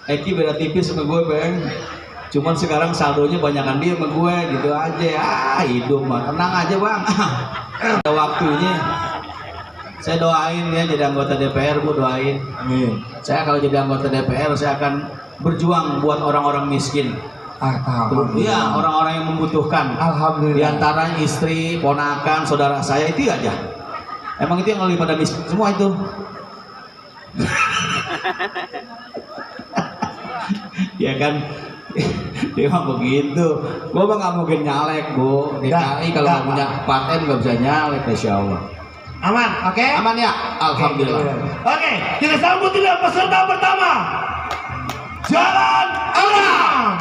Eki beda tipis sama gue bang, cuman sekarang saldonya banyakan dia sama gue gitu aja. Hidup mah tenang aja bang. Ada waktunya. Saya doain ya jadi anggota DPR, Bu doain. Amin. Saya kalau jadi anggota DPR saya akan berjuang buat orang-orang miskin. Iya, orang-orang yang membutuhkan. Alhamdulillah. Di antara istri, ponakan, saudara saya itu aja. Emang itu yang lebih pada miskin semua itu. Ya kan, dia mah begitu. Gua mah nggak mungkin nyalek Bu. DKI kalau nggak punya paten nggak bisa nyalek, insya Allah. Aman, oke? Aman ya, alhamdulillah. Oke, kita sambut dulu peserta pertama. Jalan Alam.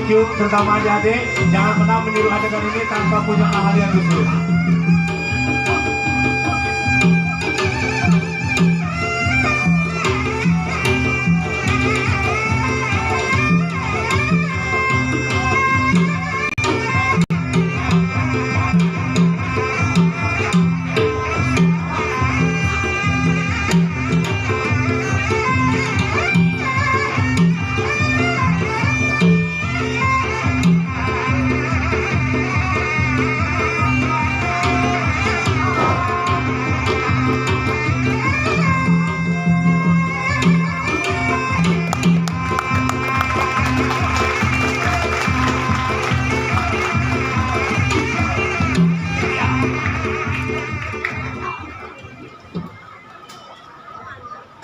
cute terutama adik-adik, jangan pernah meniru adegan ini tanpa punya keahlian khusus.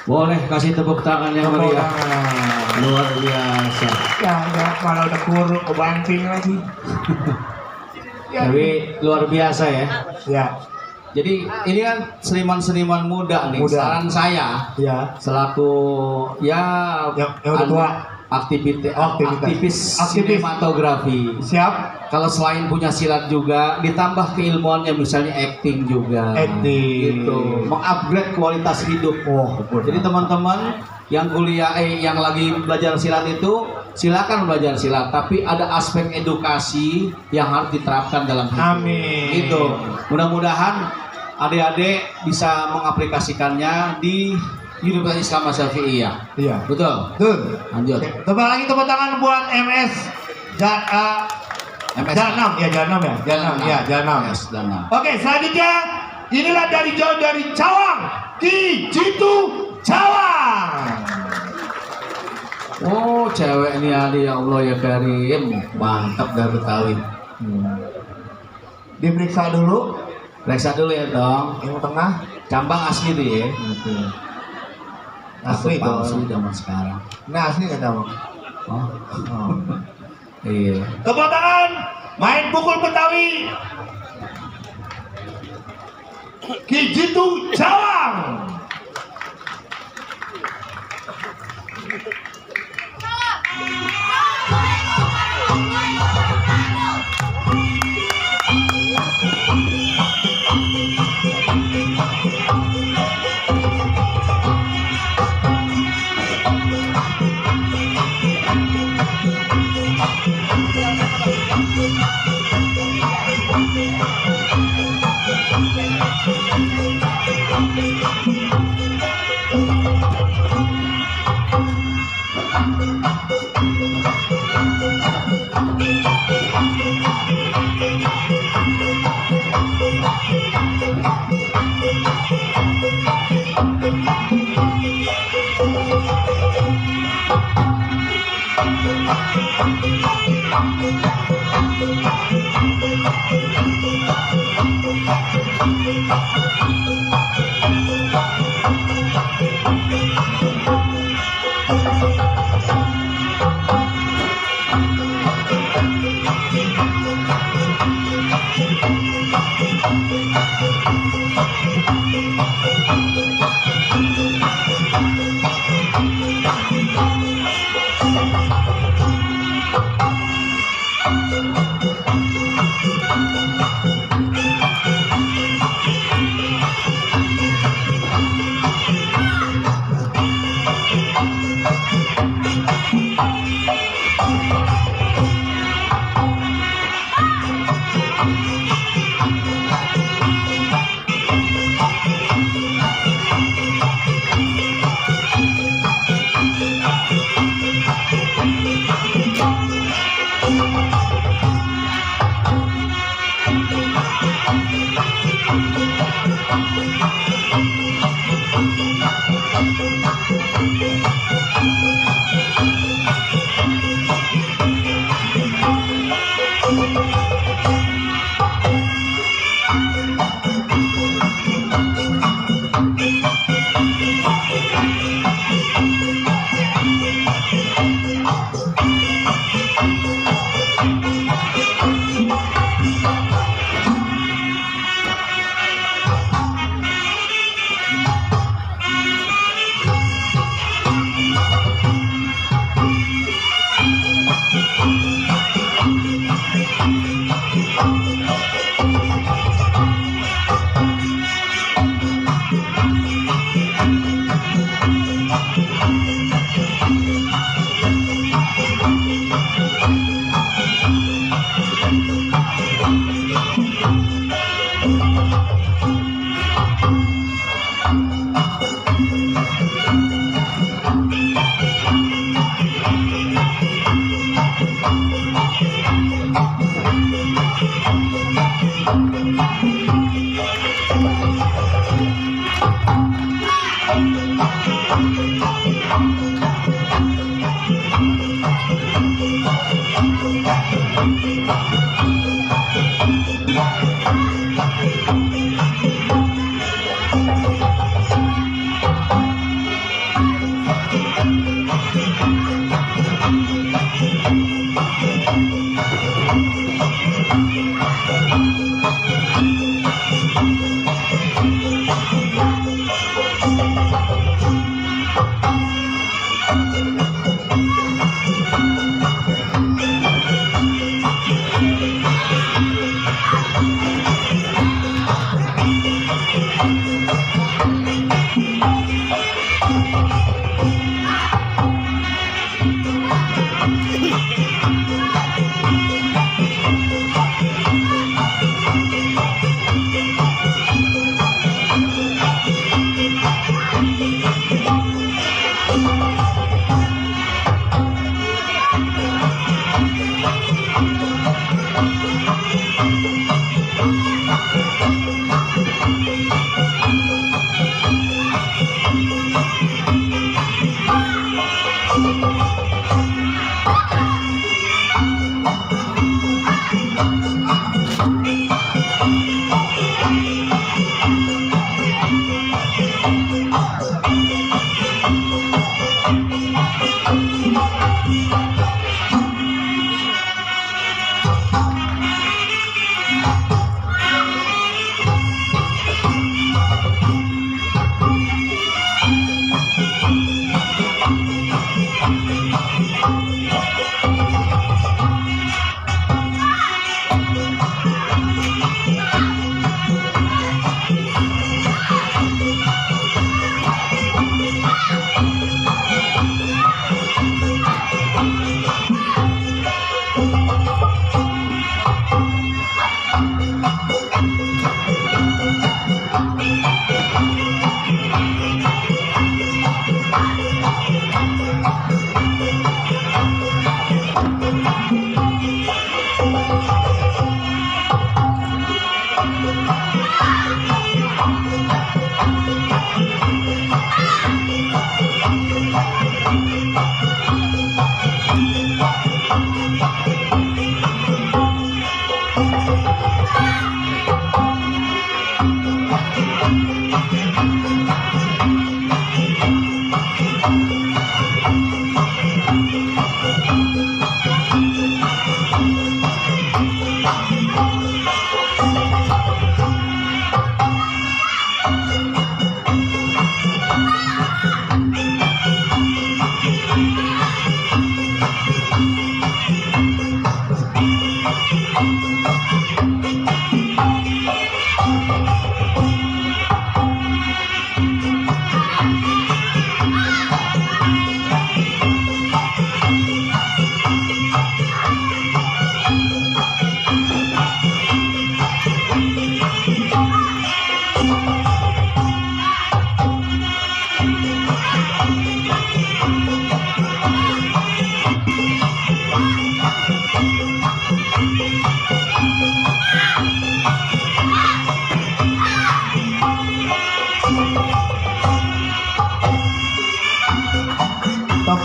Boleh kasih tepuk tangan yang meriah. Luar biasa. Ya, kalau udah kuruk kebanting lagi. Ya. Tapi luar biasa ya. Ya, Jadi ini kan seniman-seniman muda nih. Muda. Saran saya ya. selaku ya Yang udah tua. aktivis sinematografi. Siap? Kalau selain punya silat juga ditambah keilmuannya misalnya acting juga. Acting. Gitu. Mengupgrade kualitas hidup. Oh, Jadi teman-teman yang kuliah yang lagi belajar silat itu silakan belajar silat, tapi ada aspek edukasi yang harus diterapkan dalam hidup. Amin. Gitu. Mudah-mudahan adik-adik bisa mengaplikasikannya di Universitas Islam Syafi'iyah. Iya. Betul. Tuh. Lanjut. Oke, tepuk lagi tepuk tangan buat MS Janam ya, Janam ya, Janam ya, Janam. Yes, Janam. Oke, selanjutnya inilah dari jauh dari Cawang, Ki Jitu Cawang. Oh, cewek ini ada, ya Allah ya Karim. Mantap dah Betawi. Diperiksa dulu Periksa dulu ya dong. yang tengah. Cambang asli tuh ya. Asli Atau palsu tuh. zaman sekarang. Nah, asli nggak tahu. Oh, Oh. iya. Tepuk tangan, main pukul Betawi. Ki Jitu Cawang.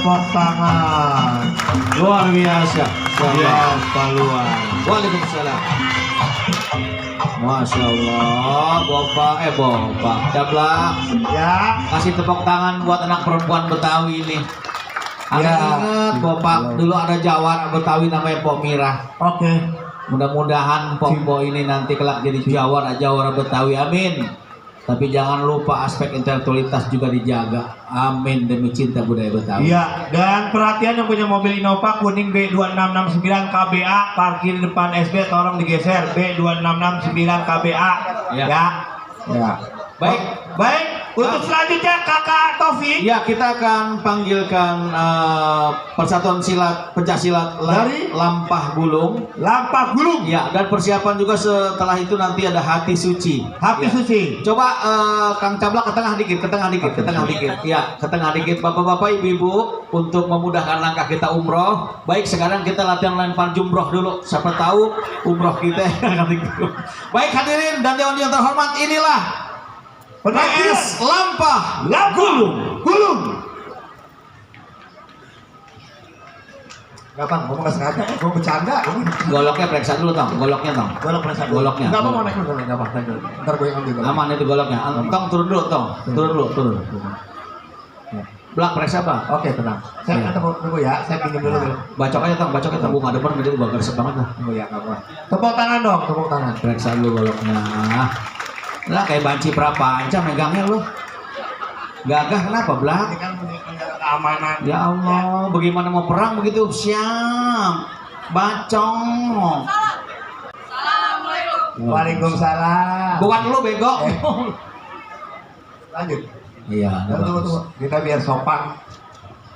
Tepuk tangan. Luar biasa. Ya, paluan. Waalaikumsalam. Masya Allah, Bapak, Dabla, Ya, kasih tepuk tangan buat anak perempuan Betawi ini. Ada Ya. ingat, Bapak, dulu ada jawara Betawi namanya Pok Mirah. oke. Mudah-mudahan Pok ini nanti kelak jadi jawara Betawi, amin. Tapi jangan lupa aspek intelektualitas juga dijaga, amin, demi cinta budaya Betawi. Iya, dan perhatian yang punya mobil Innova kuning B2669 KBA parkir di depan SB tolong digeser B2669 KBA. Ya. Ya. Ya. Baik. Baik. Untuk selanjutnya Kakak Taufik Ya, kita akan panggilkan Persatuan Silat Pencaksilat Dari? Lampah Gulung. Lampah Gulung. Ya, dan persiapan juga setelah itu nanti ada Hati Suci. Hati Ya. Suci. Coba Kang Cablak ke tengah dikit, ke tengah dikit, ke tengah dikit. Ya, ke tengah dikit Bapak-bapak, Ibu-ibu, untuk memudahkan langkah kita umroh. Baik, sekarang kita latihan lempar jumroh dulu. Siapa tahu umroh kita. Baik hadirin dan dewan yang terhormat, inilah PS Lampah Gulung. Gulung. Gak bang, ngomong gak sengaja, gue bercanda. Goloknya periksa dulu tong, goloknya tong. Golok perasaan. Goloknya. Gak apa-apa, naik dulu, gak apa-apa, naik dulu. Ntar gue yang ambil golok. Aman itu goloknya. Tong turun dulu tong, turun dulu, turun. Belak periksa apa? Oke, tenang. Saya tunggu ya, saya pinjam dulu. Bacok aja tong, bacok aja tong. Gue nggak depan, jadi gue gresep banget lah. Tunggu ya, gak apa. Tepuk tangan dong, tepuk tangan. Periksa dulu goloknya. Lah kayak banci prapanca megangnya lu. Gagah kenapa Blak? Ini kan menjaga keamanan. Ya Allah, bagaimana mau perang begitu? Siap. Bacong. Waalaikumsalam. Bukan lu bego. Lanjut. Iya, udah Tunggu, bagus. tunggu. Kita biar sopan.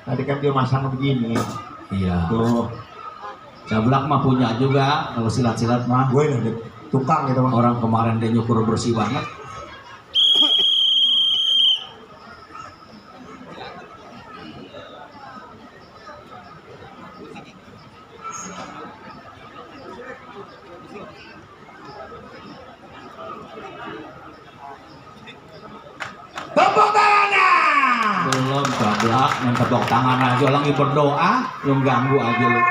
Tadi kan dia masang begini. Iya. Tuh, Cablak mah punya juga kalau silat-silat mah. gue udah tukang gitu bang. Orang kemarin dia nyukur bersih banget. Tepuk tangannya. Belum Cablak, main tepuk tangan aja lagi berdoa, lu ganggu aja lu.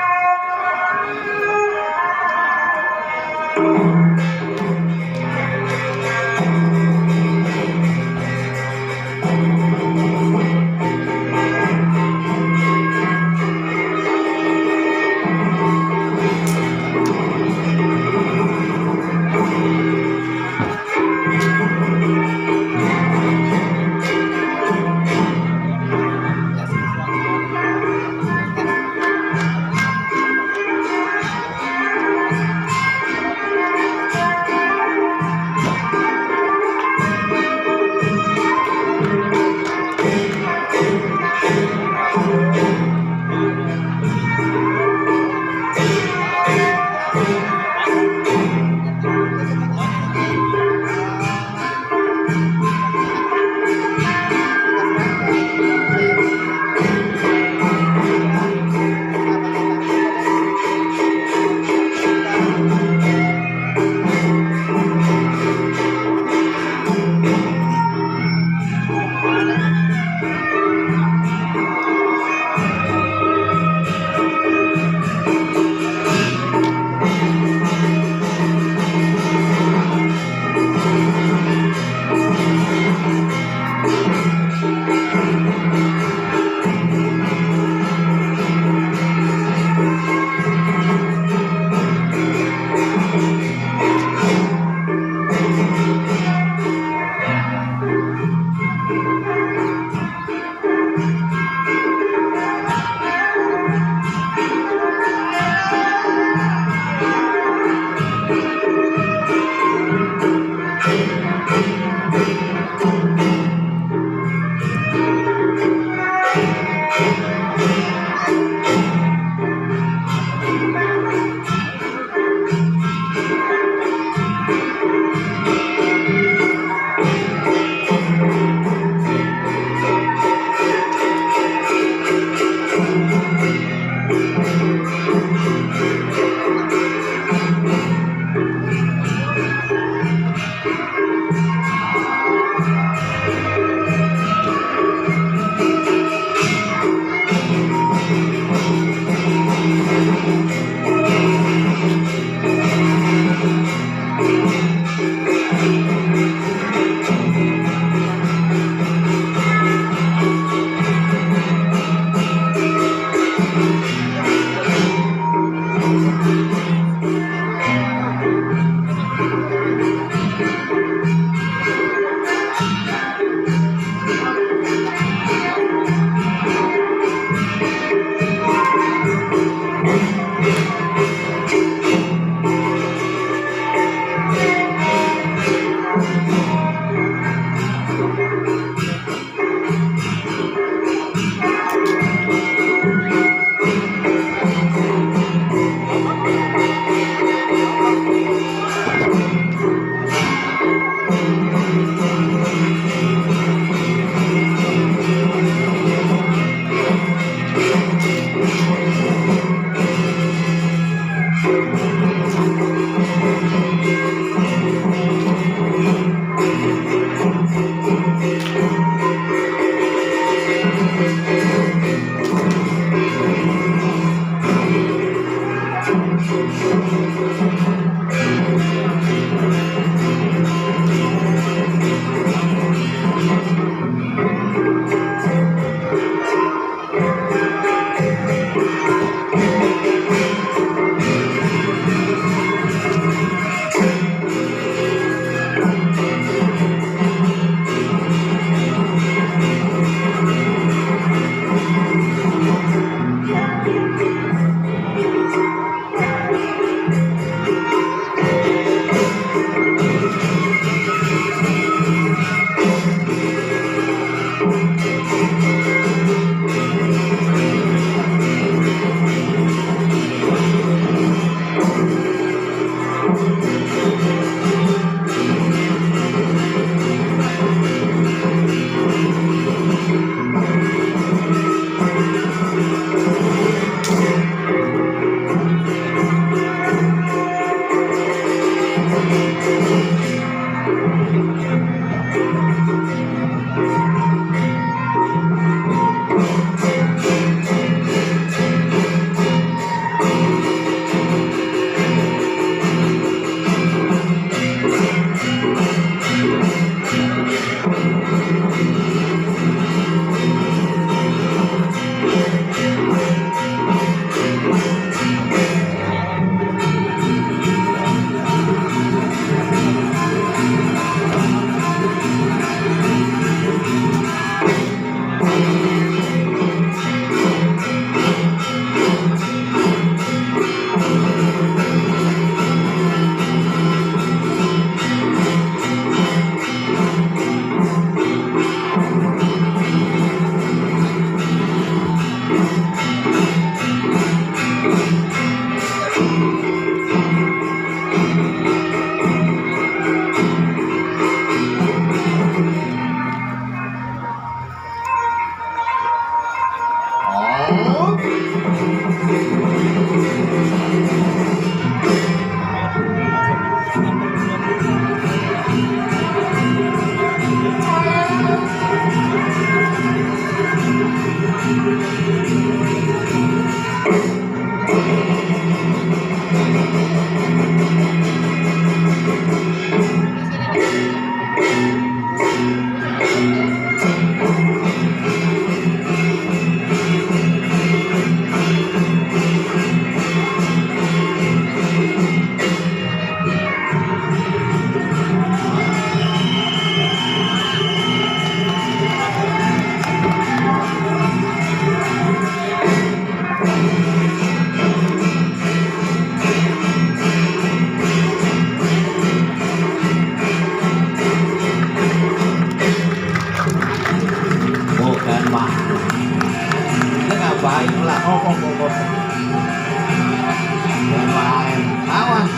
Awas.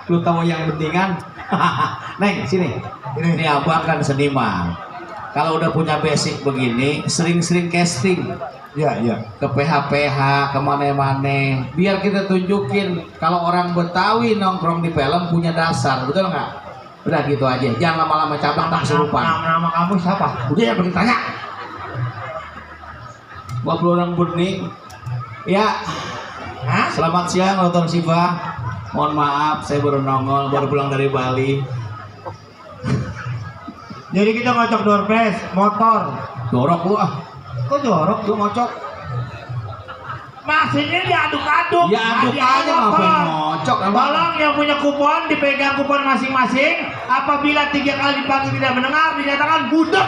Lu tahu yang pentingan? Neng, sini. Ini abang kan seniman. Kalau udah punya basic begini, sering-sering casting. Iya. Ke PH-PH, kemana-mana. Biar kita tunjukin kalau orang Betawi nongkrong di film punya dasar, betul nggak? Udah gitu aja. Jangan lama-lama cabang tak serupa. Nama kamu siapa? Udah ya, pergi tanya. Ngobrol orang bening. Ya. Hah? Selamat siang, Dr. Siva. Mohon maaf, saya baru nongol, baru pulang dari Bali. Jadi kita ngocok door prize, motor. Jorok lu ah. Kok jorok? Lu ngocok. Maksudnya diaduk-aduk. Ya aduk aja, ngapain ngocok emang. Tolong yang punya kupon dipegang kupon masing-masing. Apabila 3 kali dipanggil tidak mendengar, dinyatakan budak.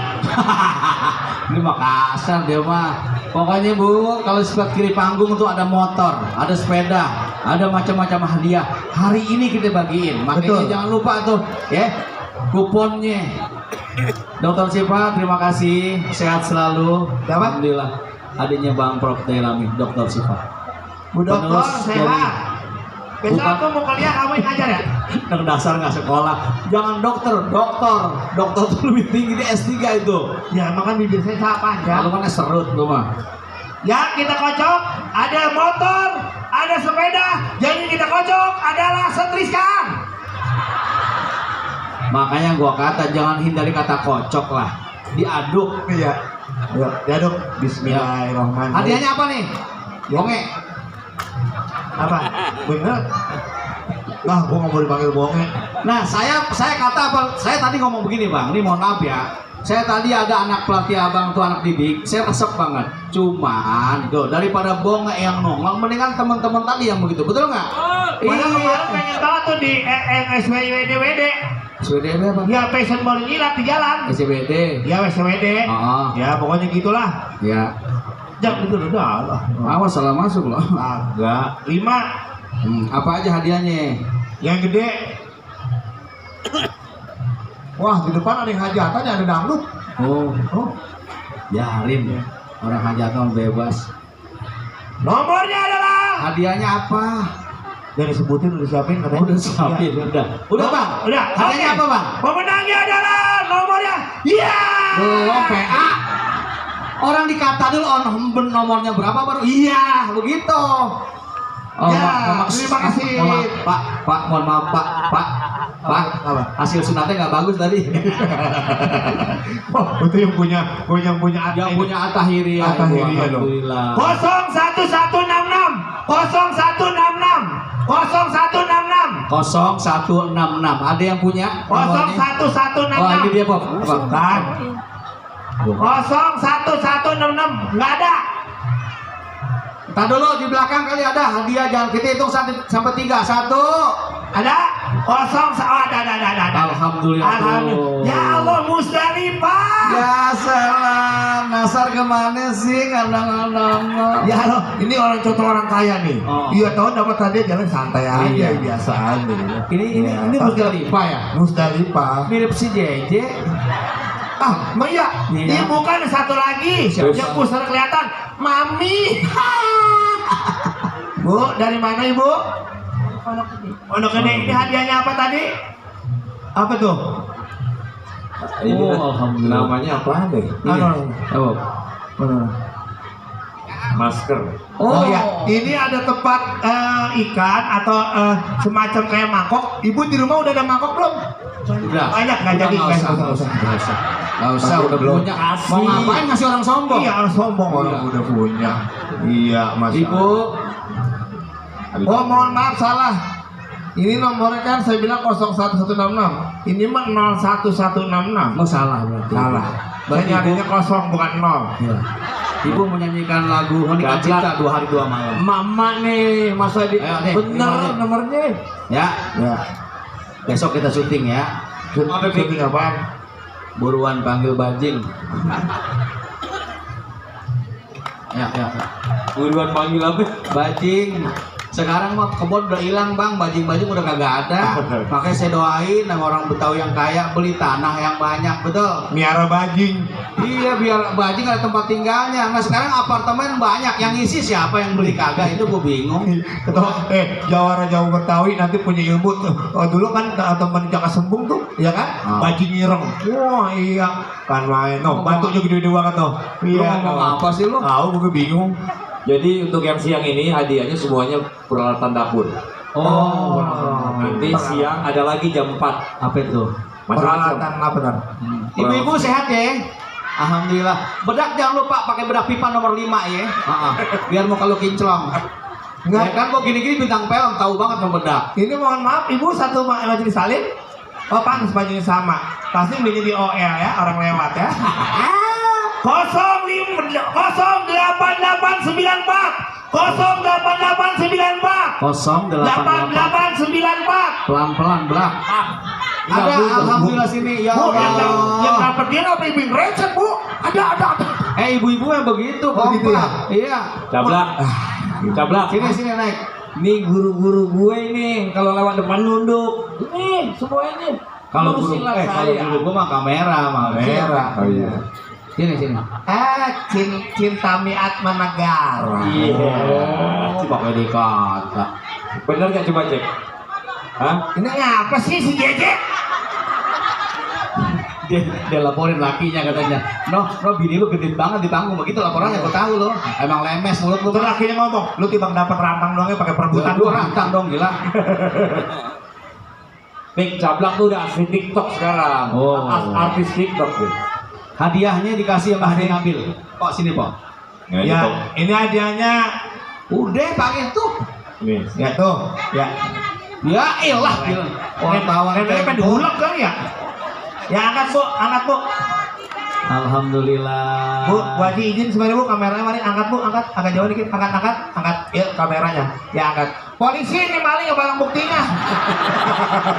Ini mah kasar dia mah. Pokoknya Bu, kalau sebelah kiri panggung tuh ada motor, ada sepeda, ada macam-macam hadiah. Hari ini kita bagiin. Makanya Betul. jangan lupa tuh, ya, kuponnya. Dr. Siva, terima kasih. Sehat selalu. Dapat? Alhamdulillah. Adanya Bang Prof Dailami, Dr. Siva. Bu dokter, Penerus sehat. Besok Bukan. aku mau kuliah, kamu yang ngajar ya? Dari dasar nggak sekolah. Jangan dokter. Dokter tuh lebih tinggi di S3 itu. Ya, makan bibir saya sangat panjang. Kalau kan serut tuh mah. Ya, kita kocok. Ada motor, ada sepeda. Jadi kita kocok adalah setriskan. Makanya gua kata jangan hindari kata kocok lah. Diaduk. Iya. Yuk, diaduk. Bismillahirrahmanirrahim. Hadiahnya apa nih? Bonge. Apa? Bener? Lah, gua nggak mau dipanggil bonge. Nah, saya kata apa? Saya tadi ngomong begini, Bang. Ini mohon maaf ya. Saya tadi ada anak pelatih abang tuh, anak didik. Saya resep banget. Cuman, tuh daripada bonge yang nongol, mendingan teman-teman tadi yang begitu. Betul nggak? Padahal kemarin pengen banget tuh di SWD. SWD apa? Ya, passion baru nyilat di jalan. SWD. Ya, SWD. Oh, Ya, pokoknya gitulah. ya. Jangan itu udah lah. Awas salah masuk loh. Agak. 5. Apa aja hadiahnya? Yang gede. Wah, di depan ada yang hajatan, ada dangdut. Oh, Oh. biarin ya. Orang hajatan bebas. Nomornya adalah Hadiahnya apa? Udah disebutin, udah siapin katanya. Udah siapin, Iya. udah bang. Udah. Hadiahnya apa bang? Pemenangnya adalah nomornya. Iya. Belum PA. Orang dikata dulu nomornya berapa baru iya begitu. Ya, terima kasih. Pak, mohon maaf Pak. Apa? Hasil sunatnya nggak bagus tadi. Oh, itu yang punya Yang punya Atahiri ya. Atahiri loh. Alhamdulillah. 01166 0166 0166. Ada yang punya? 01166. Oh, ini dia Bob. Bukan. 01166 nggak ada. Entar dulu di belakang kali ada hadiah, jangan kita hitung sampai 3. 1. Ada? Ada. Alhamdulillah. Ya Allah, Musdalifah. Ya salam, Nasar kemana sih kadang-kadang? Ya Allah, ini orang contoh orang kaya nih. Oh. Iya, tahu dapat hadiah jalan santai aja, Iya. biasa aja. Ini Musdalifah ya? Musdalifah. Mirip si JJ. Ah, iya. Iya. Ini bukan satu lagi. Yang pusar kelihatan, Mami. Bu, dari mana Ibu? Pondok Gede. Ini hadiahnya apa tadi? Apa tuh? Oh, alhamdulillah. Namanya apa deh? Oh. Masker. Oh ya, ini ada tempat ikan atau semacam kayak mangkok. Ibu di rumah udah ada mangkok belum? Udah. Banyak nggak jadi? Nggak usah, udah punya. Mau ngapain ngasih orang sombong? Iya, orang sombong orang udah punya. Iya, Mas. Ibu. Oh, mohon maaf salah. Ini nomornya kan saya bilang 01166. Ini mah 01166. Mau salah berarti. Salah. Saya nyarinya kosong bukan 0. Ya. Ibu menyanyikan lagu Monika Cinta 2 hari 2 malam. Mama nih, masa di Ayo, nih, bener nomornya. Ya, Ya. besok kita syuting ya. Syuting apaan? Buruan panggil bajing. Ya. Buruan panggil apa? Bajing. Sekarang mah kebun udah hilang bang, bajing-bajing udah kagak ada. Makanya saya doain sama orang Betawi yang kaya beli tanah yang banyak, betul. Miara bajing. Iya biar bajing ada tempat tinggalnya. Nah sekarang apartemen banyak, yang isi siapa yang beli kagak itu gue bingung. Jawara Jawa Betawi nanti punya ilmu tuh. Oh, dulu kan teman Jaka Sembung tuh, ya kan? Bajing ireng. Wah iya, kan main. No, batuknya gede-gede banget tuh. Lu ngomong apa sih lu? Tahu gue bingung. Jadi untuk yang siang ini hadiahnya semuanya peralatan dapur. Oh. Nanti siang ada lagi jam 4. Apa itu? Peralatan apa kan? Ibu-ibu sehat ya? Alhamdulillah. Bedak jangan lupa pakai bedak pipa nomor 5 ya. Biar muka lu kinclong. Enggak. Ya kan kok gini-gini bintang film tahu banget membedak. Ini mohon maaf, ibu satu majelis salim. Oh, pantas bajunya sama. Pasti belinya di OL ya, orang lewat ya. 08894 8894 Pelan-pelan belak. Ada alhamdulillah sini ya Bu, Allah. yang dapat dia apa ibu recep Bu? Ada. Ibu-ibu yang begitu Begitu ya? Iya. Cablak. Sini naik. Nih guru-guru gue nih kalau lewat depan nunduk. Nih semua ini. Kalau guru gua mah kamera. Oh iya. Sini. Cinta miat managara. Iya. Pakai dikata. Bener gak coba cek? Hah? Ini ngapa sih si Jeje? Dia laporin lakinya katanya. No, bini lu gede banget di panggung begitu laporannya gua tahu lo. Emang lemes mulut lu. Terus akhirnya ngomong, lu timbang dapat rantang doangnya pakai perebutan Gua rantang dong gila. Nih Cablak tuh udah asli TikTok sekarang. Oh. Artis TikTok tuh. Hadiahnya dikasih sama Hadi Nabil. Kok sini, Pak? Ya, ini hadiahnya. Udah pakai tuh. Nih. Ya tuh, ya. Ya elah gila. Wartawan Kayak pengen diulek kali ya. Ya angkat Bu. Alhamdulillah. Bu Haji izin sebenarnya Bu, kameranya mari angkat Bu, agak jauh dikit, angkat. Ya kameranya, ya angkat. Polisi ini maling barang buktinya.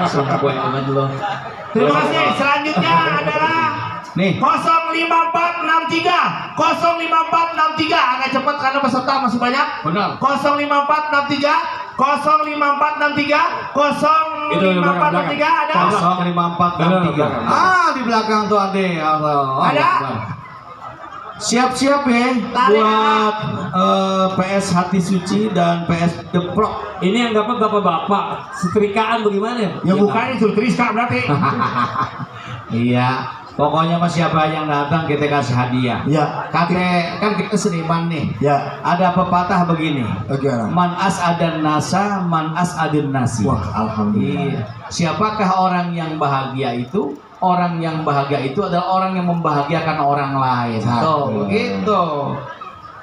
Sumpah gue banget lo. Terima kasih. Selanjutnya adalah Nih. 05463 agak cepat karena peserta masih banyak. Benar. 05463 ada. 05463. Di belakang tuh Ade. Allah. Ada. Siap-siap ya buat PS Hati Suci dan PS The Pro. Ini yang dapat bapak-bapak. Setrikaan bagaimana? Ya bukannya suruh Triska berarti. Iya, pokoknya mas siapa yang datang kita kasih hadiah. Ya, Kan kita seniman nih. ya. Ada pepatah begini. Bagaimana? Man as'adan nasa, man as'adun nasi. Wah, alhamdulillah. Iya. Siapakah orang yang bahagia itu? Orang yang bahagia itu adalah orang yang membahagiakan orang lain. Satu. Tuh, begitu.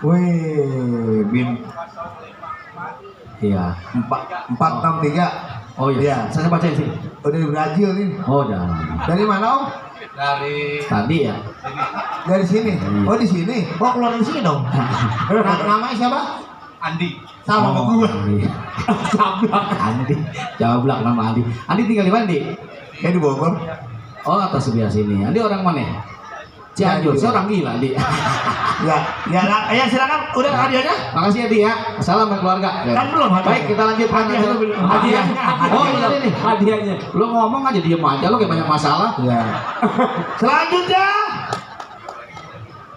Wih, bin Iya. 463. Oh iya. Iya. Saya baca sih. Udah di Brazil nih. Oh, jangan. Dari mana Om? Tadi ya. Dari sini. Oh di sini. Oh keluar dari sini dong. Namanya siapa? Andi. Sama sama Oh, gue. Andi. Andi. Jawablak nama Andi. Andi tinggal di mana, Andi? Kayak di Bogor. Oh, atas sebelah sini. Andi orang mana? Cianjur. Saya orang gila, Andi. Ya silakan. Udah hadiahnya? Makasih ya, Di ya. Salam buat keluarga. Kan belum hadiah. Baik, kita lanjutkan. Hadiah belum. Hadiah. Oh, iya ini. Hadiahnya. Lu ngomong aja diem aja, lu kayak banyak masalah. Ya. Selanjutnya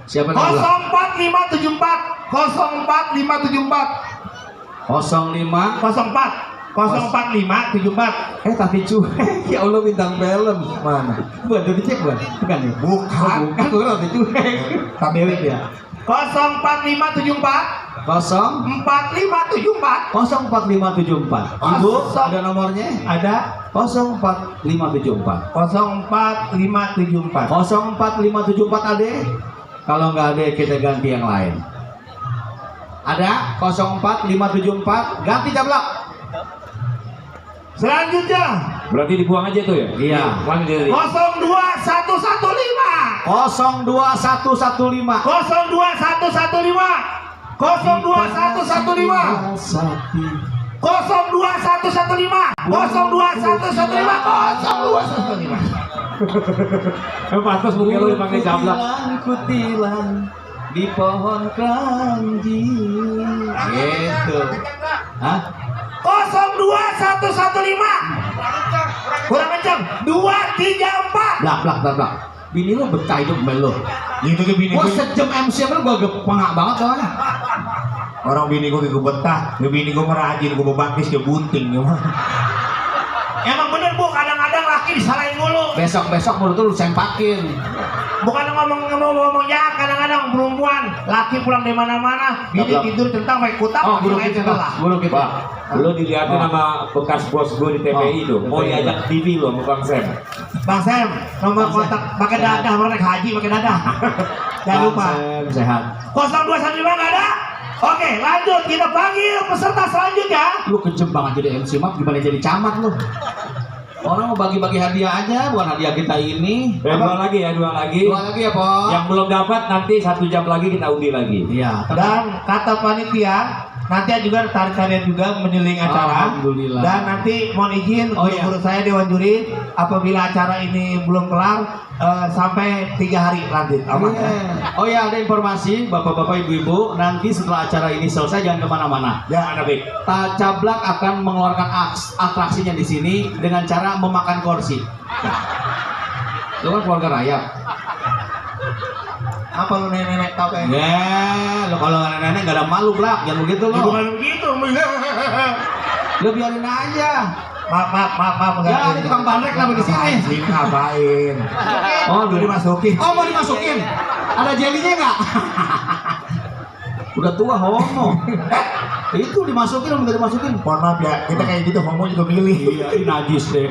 Siapa yang bilang? 04574 04574 05 04 04574. tapi cuek. Ya Allah, bintang film. Mana? Buat udah dicek buat? Bukan ya? Bukan. Bukan, gue roti cuek. Dewi ya. 04574 0 4574 04574. Ibu, ada nomornya? ada 04574. 04574 04574 ada? Kalau nggak ada kita ganti yang lain. Ada 04574 ganti jablak. selanjutnya Berarti dibuang aja tuh ya? Iya. Buang dari. 02115 02115 02115 02115 Sapi. 02115 02115 Pantas mungkin lu dipanggil jablak. Kutilang di pohon keranji. Gitu. Hah? 02115 kurang kencang 234 Blak blak blak blak. Bini lu betah hidup sama lu. gitu ke bini Gua gue sejam MC lu gua pengak banget soalnya. orang bini gue betah ya bini gue merajin gue bangkis dia bunting ya emang bener bu kadang-kadang laki disalahin mulu Besok mulut lu sempakin. bukan ngomong ya kadang-kadang perempuan laki pulang dari mana-mana bini Blak. tidur centang pakai kutak Guru lain kita sebelah guru kita. Pak, lu dilihatin sama bekas bos gue di TPI tuh. Mau diajak TV lu sama Bang Sam. Bang Sam nomor Bang Sam. kontak pakai dadah orang naik haji pakai dadah jangan lupa Sam, sehat. 0215 nggak ada. Oke, lanjut kita panggil peserta selanjutnya. Lu kejem banget jadi MC map gimana jadi camat lu? Orang mau bagi-bagi hadiah aja, bukan hadiah kita ini. Dua lagi ya, dua lagi. Dua lagi ya, Po. Yang belum dapat nanti 1 jam lagi kita undi lagi. Iya, Dan kata panitia nanti juga tarik-tarian juga menyeling acara. Alhamdulillah. Dan nanti mohon izin Oh, iya. menurut saya Dewan Juri apabila acara ini belum kelar sampai 3 hari lanjut. Aman ya? Oh ya, ada informasi Bapak-bapak Ibu-ibu, nanti setelah acara ini selesai jangan kemana-mana. Ya, Mana, Bik? Cablak akan mengeluarkan atraksinya di sini dengan cara memakan kursi. Lu kan keluarga rayap. apa lu nenek-nenek tahu kayak Ya, lo kalau nenek nggak ada malu, Blak. Jangan begitu lo. bukan begitu. Lo biarin aja. Maaf Ya, ini tukang bandrek lah di sini. Sini ngapain? Oh, Udah dimasukin. Oh, mau dimasukin? Ada jelinya nggak? Udah tua homo. Itu dimasukin, minta dimasukin. Mohon maaf ya, kita kayak gitu homo juga milih. Iya, ini najis deh.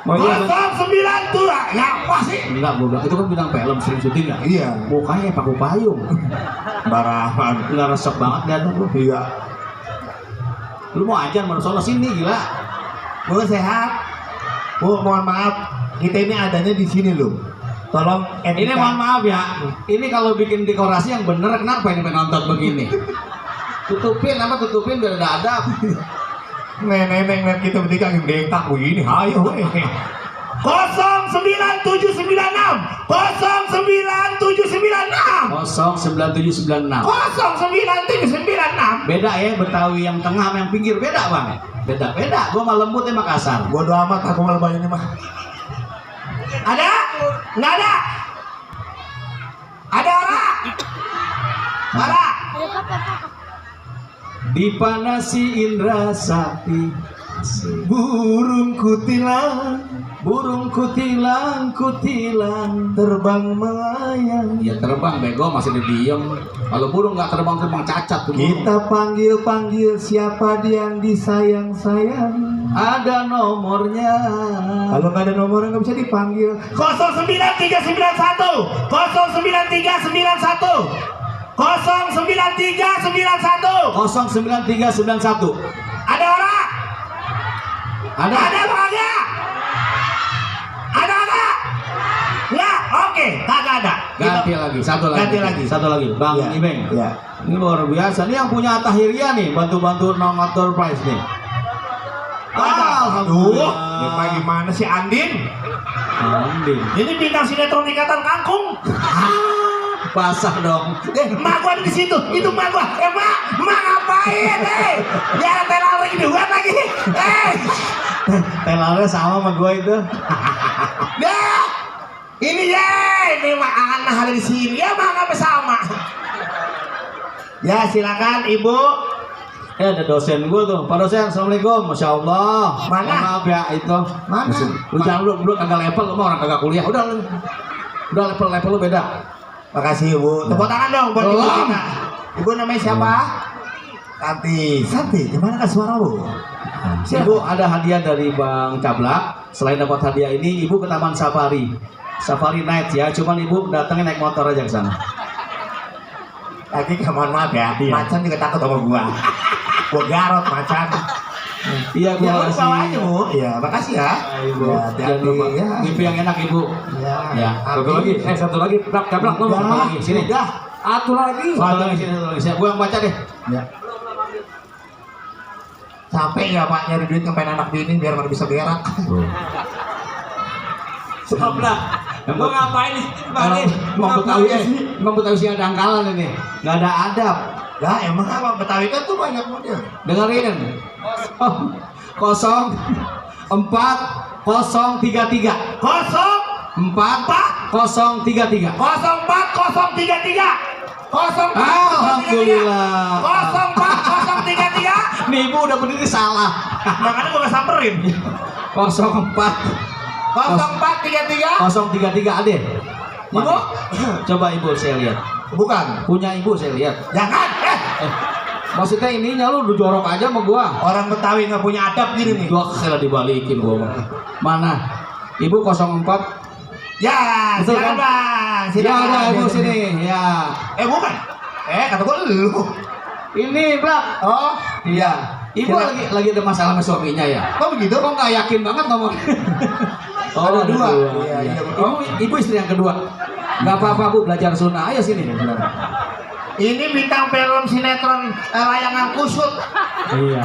Oh iya, Bang. 09 tuh ya apa sih? Enggak, gue bilang itu kan bintang film sering syuting ya. Iya, Mukanya pakai payung. barahan. Nggak resep banget dan lu. Iya. Lu mau ajar mana sono sini gila. Bu sehat. Bu mohon maaf, kita ini adanya di sini loh. Tolong etika. Ini mohon maaf ya. Ini kalau bikin dekorasi yang bener kenapa ini penonton begini? Tutupin tutupin biar ada adab. Nenek lihat kita bertiga yang dengkak begini, hayo weh. 09796 09796 09796. 09796 Beda ya Betawi yang tengah sama yang pinggir beda bang. Beda. Gua mah lembut ya Makassar. Bodo amat aku malah banyak ini mah. Ada? Nggak ada? Ada orang. Mana? Dipanasi Indra Sakti. Burung kutilang terbang melayang. Ya terbang bego masih diem. Kalau burung nggak terbang cacat tuh. Kita panggil siapa yang disayang-sayang. Ada nomornya. Kalau nggak ada nomornya nggak bisa dipanggil. 09391 09391 09391. Ada orang? Ada. Ada apa kagak? Ada kagak? Nggak? Oke, kagak ada. Ganti lagi, satu lagi. Bang Iya, Ibeng. iya. Ini luar biasa. Ini yang punya Atahiria nih, bantu-bantu nomator prize nih. Aduh, gimana sih Andin? Andin. Ini bintang sinetron Ikatan Kangkung. Basah dong. Emak gua ada di situ. Itu emak gua. Emak ngapain? Ya telar lagi duluan lagi. Telarnya sama sama gue itu. Dah. Ini mah anak ada di sini. Ya mah apa sama. Ya silakan Ibu. Ada dosen gue tuh. Pak dosen, assalamualaikum. Masya Allah. Mana? Mohon maaf ya itu. Mana? Lu jangan lu kagak level, lu mah orang kagak kuliah. Udah level lu beda. Makasih Ibu. Tepuk tangan dong buat Ibu kita. Ibu namanya siapa? Santi. Gimana kan suara lu? Ibu ada hadiah dari Bang Cablak. Selain dapat hadiah ini, Ibu ke Taman Safari Night ya. Cuman Ibu datangnya naik motor aja ke sana. Lagi mohon maaf ya. Macan juga takut sama gua. Gua garot macan. Iya, Ya, gua lu bawa aja Bu. Ya, makasih ya. Ibu. Ya, Jangan lupa. ya. Mimpi yang enak Ibu. Ya. Ya. Satu lagi. Cablak lu satu lagi. Sini. Udah. Satu lagi. Satu lagi sini. Siap, gua yang baca deh. Ya. Capek ya Pak nyari duit ngapain anak bini biar mana bisa berak. Cablak. Gua ngapain di sini Bang? Emang Betawi sih ada angkalan ini. Nggak ada adab. Lah emang apa Betawi kan tuh banyak model. Dengerin. 04 033 04033 Alhamdulillah. 04033. Nih Ibu udah berdiri salah. Makanya gua gak samperin. 04 043 033 Ade. Ibu? Coba Ibu saya lihat. Bukan. Punya Ibu saya lihat. Jangan. Maksudnya ininya lu jorok aja sama gua. Orang Betawi nggak punya adab gini nih. Gua kira dibalikin gua. Mana? Ibu 04. Ya, Betul silakan kan? Bang. Ya ada Ibu sini. Ya. Bukan. Kata gua lu. Ini, Brak. Oh, Iya. Ibu Silakan. lagi ada masalah sama suaminya ya? Kok begitu? Kok nggak yakin banget ngomong? Ada dua. Iya, Iya. Ibu istri yang kedua. Nggak apa-apa Bu, belajar sunnah. Ayo sini. Ini bintang film sinetron layangan kusut. Iya.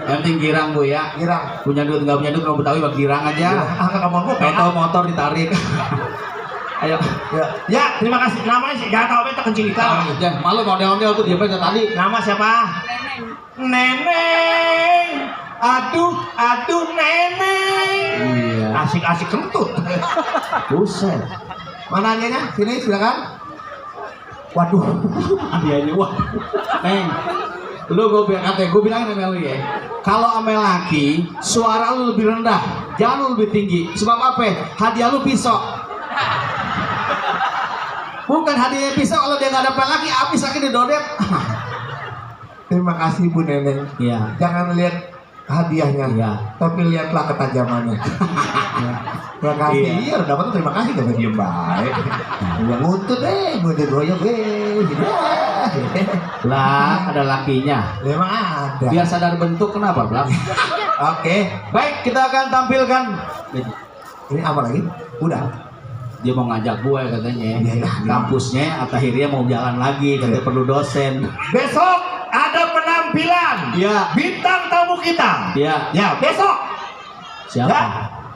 Yang penting girang Bu ya. Girang. Punya duit nggak punya duit kalau Betawi bak girang aja. Angkat kamu gua Tahu motor ditarik. Ayo. Ya, terima kasih. Namanya sih gak tahu beta kencing kita. Jangan malu model-model tuh dia aja tadi. Nama siapa? Neneng. Aduh neneng. Iya. Asik-asik kentut. Buset. Mana hadiahnya? Sini silakan. Waduh. Hadiahnya wah. Neng. Lu gue bilang sama lu ya. Kalau sama laki, suara lu lebih rendah, jangan lu lebih tinggi. Sebab apa? Hadiah lu pisau. Bukan hadiah pisau, kalau dia nggak dapat laki, habis lagi didodet. Terima kasih Bu Neneng. Iya. Jangan lihat hadiahnya, Iya. tapi lihatlah ketajamannya. Ya. Terima kasih. Iya. Iya, udah dapat terima kasih udah diem baik. Udah ngutut ngutut goyang Lah, ada lakinya. Memang ada. Biar sadar bentuk kenapa, Bang? Oke. Baik, kita akan tampilkan. Ini apa lagi? Udah. Dia mau ngajak gue katanya. Iya. Kampusnya akhirnya mau jalan lagi, katanya perlu dosen. Besok ada penampilan. Iya. Bintang tamu kita. Iya. Ya, besok. Siapa? Ya.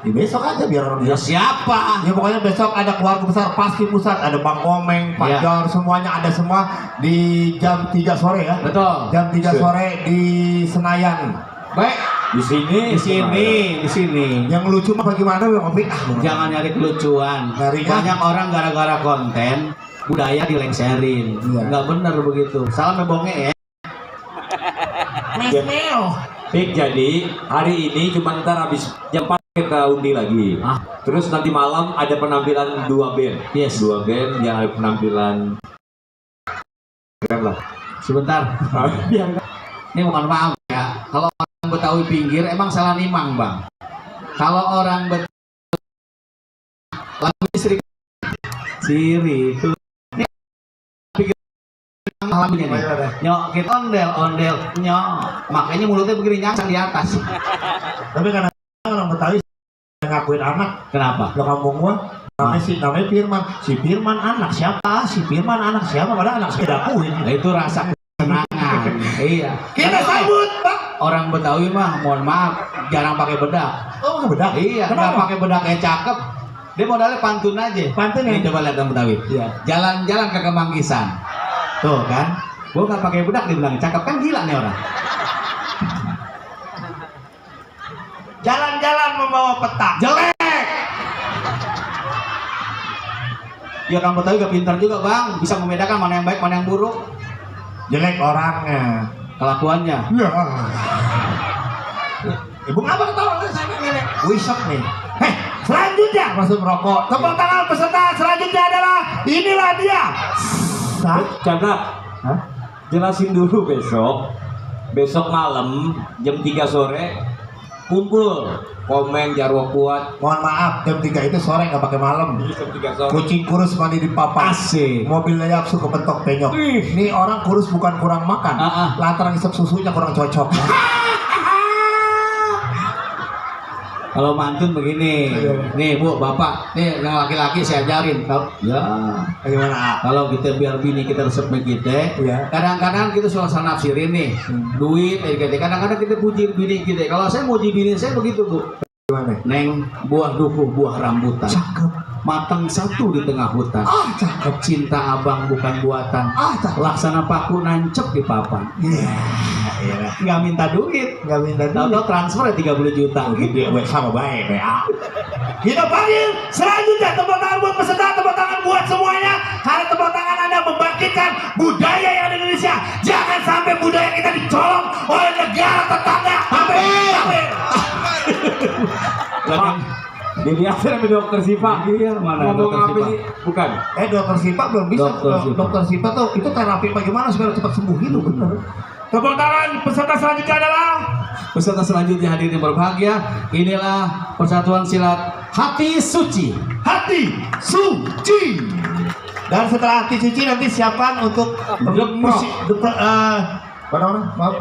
Di besok aja biar orang Ya lihat. siapa? Ya pokoknya besok ada keluarga besar Paski Pusat, ada Bang Komeng, Pak Ya. Jor, semuanya ada semua di jam 3 sore ya. Betul. Jam 3 sore di Senayan. Baik. Di sini, Di sini. Yang lucu mah bagaimana Bang Opi? Jangan nyari kelucuan. Nyarinya? Banyak orang gara-gara konten budaya dilengserin. Iya. Nggak benar begitu. Salam bonge ya. Pik, jadi hari ini cuma ntar habis jam 4 kita undi lagi. Terus nanti malam ada penampilan 2 band. Yes. 2 band yang ada penampilan keren lah. Sebentar. Biar Ini bukan maaf ya. Kalau orang Betawi pinggir emang salah nimang bang. Kalau orang Betawi lagu siri ini pikir lagunya nih. Nyok kita ondel nyok. Makanya mulutnya begini nyangsa di atas. Tapi karena orang Betawi ngakuin anak. Kenapa? Lo kampung gua namanya Firman. Si Firman anak siapa? Si Firman anak siapa? Padahal anak saya dakuin. Nah, itu rasa kesenangan. Iya. Kita sambut, Pak. Orang Betawi mah mohon maaf jarang pakai bedak. Oh, bedak. Iya, nggak Kenapa? pakai bedak kayak cakep. Dia modalnya pantun aja. Pantun ya? Nih, coba lihat orang Betawi. Iya. Jalan-jalan ke Kemanggisan. Tuh kan. Gua nggak pakai bedak dibilang cakep kan gila nih orang. Jalan-jalan membawa peta. Jelek. Ya orang Betawi gak pintar juga bang. Bisa membedakan mana yang baik mana yang buruk. Jelek orangnya. Kelakuannya. Iya. Ibu ngapa ketawa saya nenek? Wisok nih. Selanjutnya masuk merokok. Tepuk tangan peserta selanjutnya adalah inilah dia. Chandra, jelasin dulu besok malam jam 3 sore kumpul komen Jarwo Kuat. Mohon maaf, jam 3 itu sore nggak pakai malam. Jam 3 sore. Kucing kurus mandi di papan. Asik. Mobilnya yapsu kepentok penyok. Ini orang kurus bukan kurang makan. Lantaran isep susunya kurang cocok. Kalau mantun begini, nih bu, bapak, nih yang laki-laki saya ajarin. Kalau ya, Bagaimana? kalau kita biar bini kita resep kita, Iya. kadang-kadang kita suasana nafsirin nih, duit, gitu. Kadang-kadang kita puji bini kita. Kalau saya muji bini saya begitu bu, Gimana? neng buah duku, buah rambutan, Cakep. matang satu di tengah hutan. Cakep. Cinta abang bukan buatan, Cakep. laksana paku nancep di papan. Iya. Nggak minta duit, Nggak minta duit. tahu transfer 30 juta. Gede sama baik ya. Kita panggil selanjutnya tepuk tangan buat peserta, tepuk tangan buat semuanya. Karena tepuk tangan Anda membangkitkan budaya yang ada di Indonesia. Jangan sampai budaya kita dicolong oleh negara tetangga. Sampai. Pak, dilihat sama dokter Siva. Iya, mana ngomong dokter apa Siva? sih? Bukan. Dokter Sipa belum bisa. Dokter Sipa. Dokter Sipa tuh itu terapi bagaimana supaya cepat sembuh itu benar. Tepuk tangan peserta selanjutnya adalah Peserta selanjutnya hadirin yang berbahagia, inilah Persatuan Silat Hati Suci. Hati Suci. Dan setelah Hati Suci nanti siapkan untuk musik apa namanya? Maaf.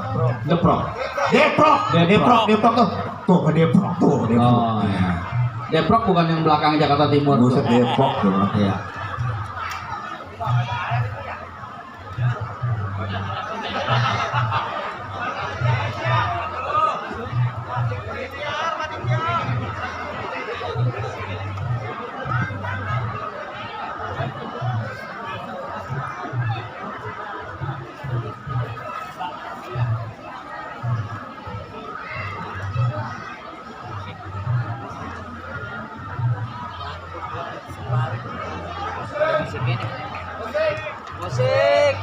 Deprok. Deprok tuh. Tuh, Deprok tuh. Oh ya. Deprok bukan yang belakang Jakarta Timur. Buset Deprok tuh. Iya. Musik.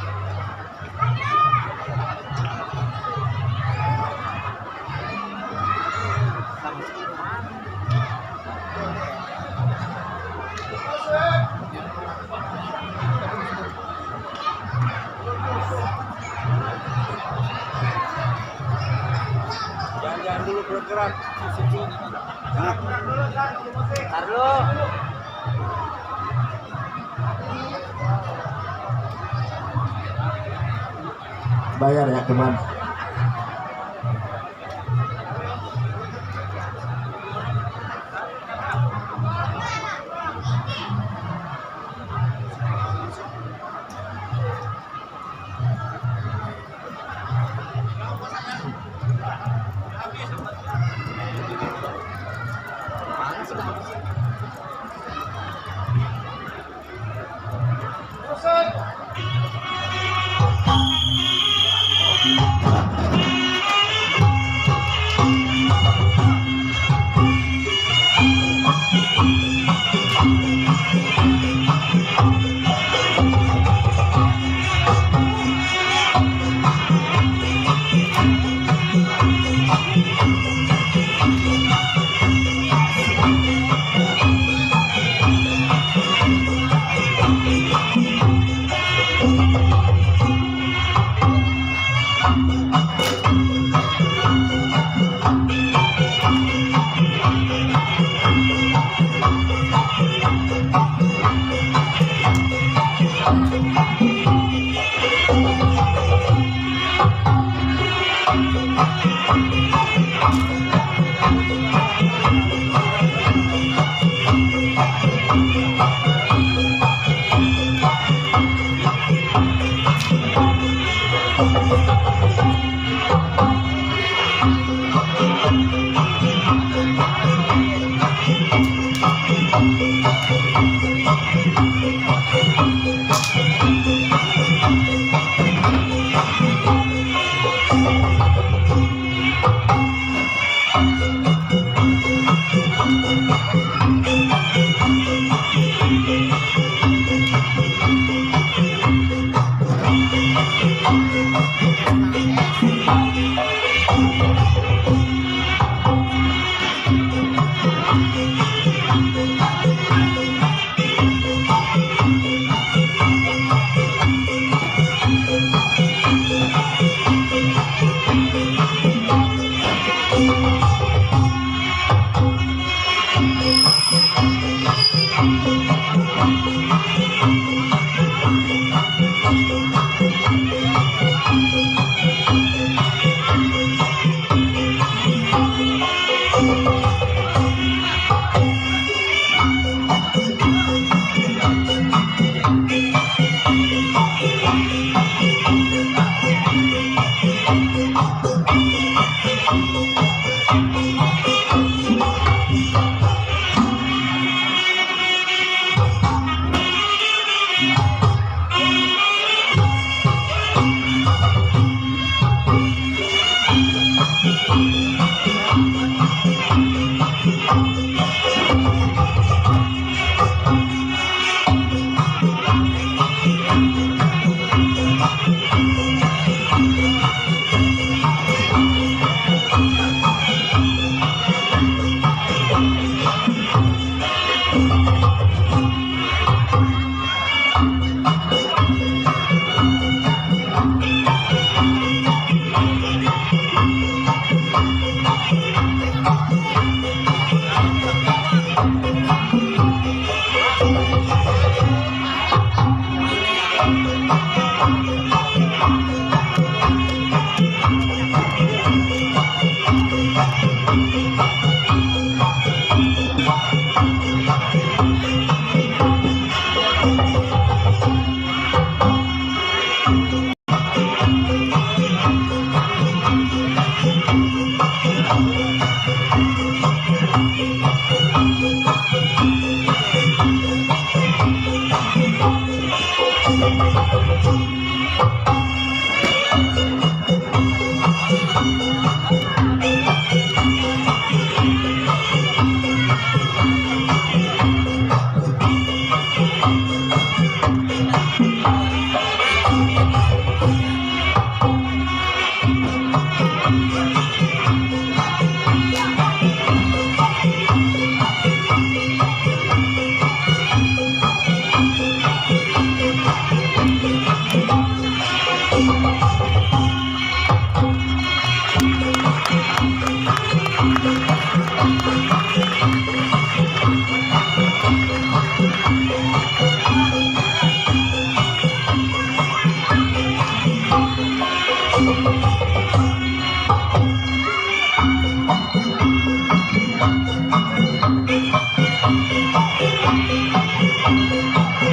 Jangan dulu bergerak. Carlo. Bayar ya teman.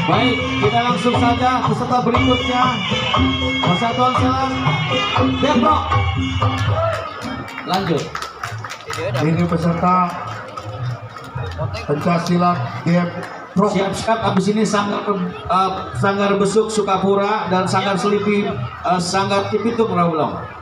Baik, kita langsung saja peserta berikutnya. Persatuan Silat Depok. Lanjut. Ini peserta pencaksilat Depok. Siap-siap, habis ini Sanggar Besuk Sukapura dan Sanggar Selipi Sanggar Cipitung Rawulong.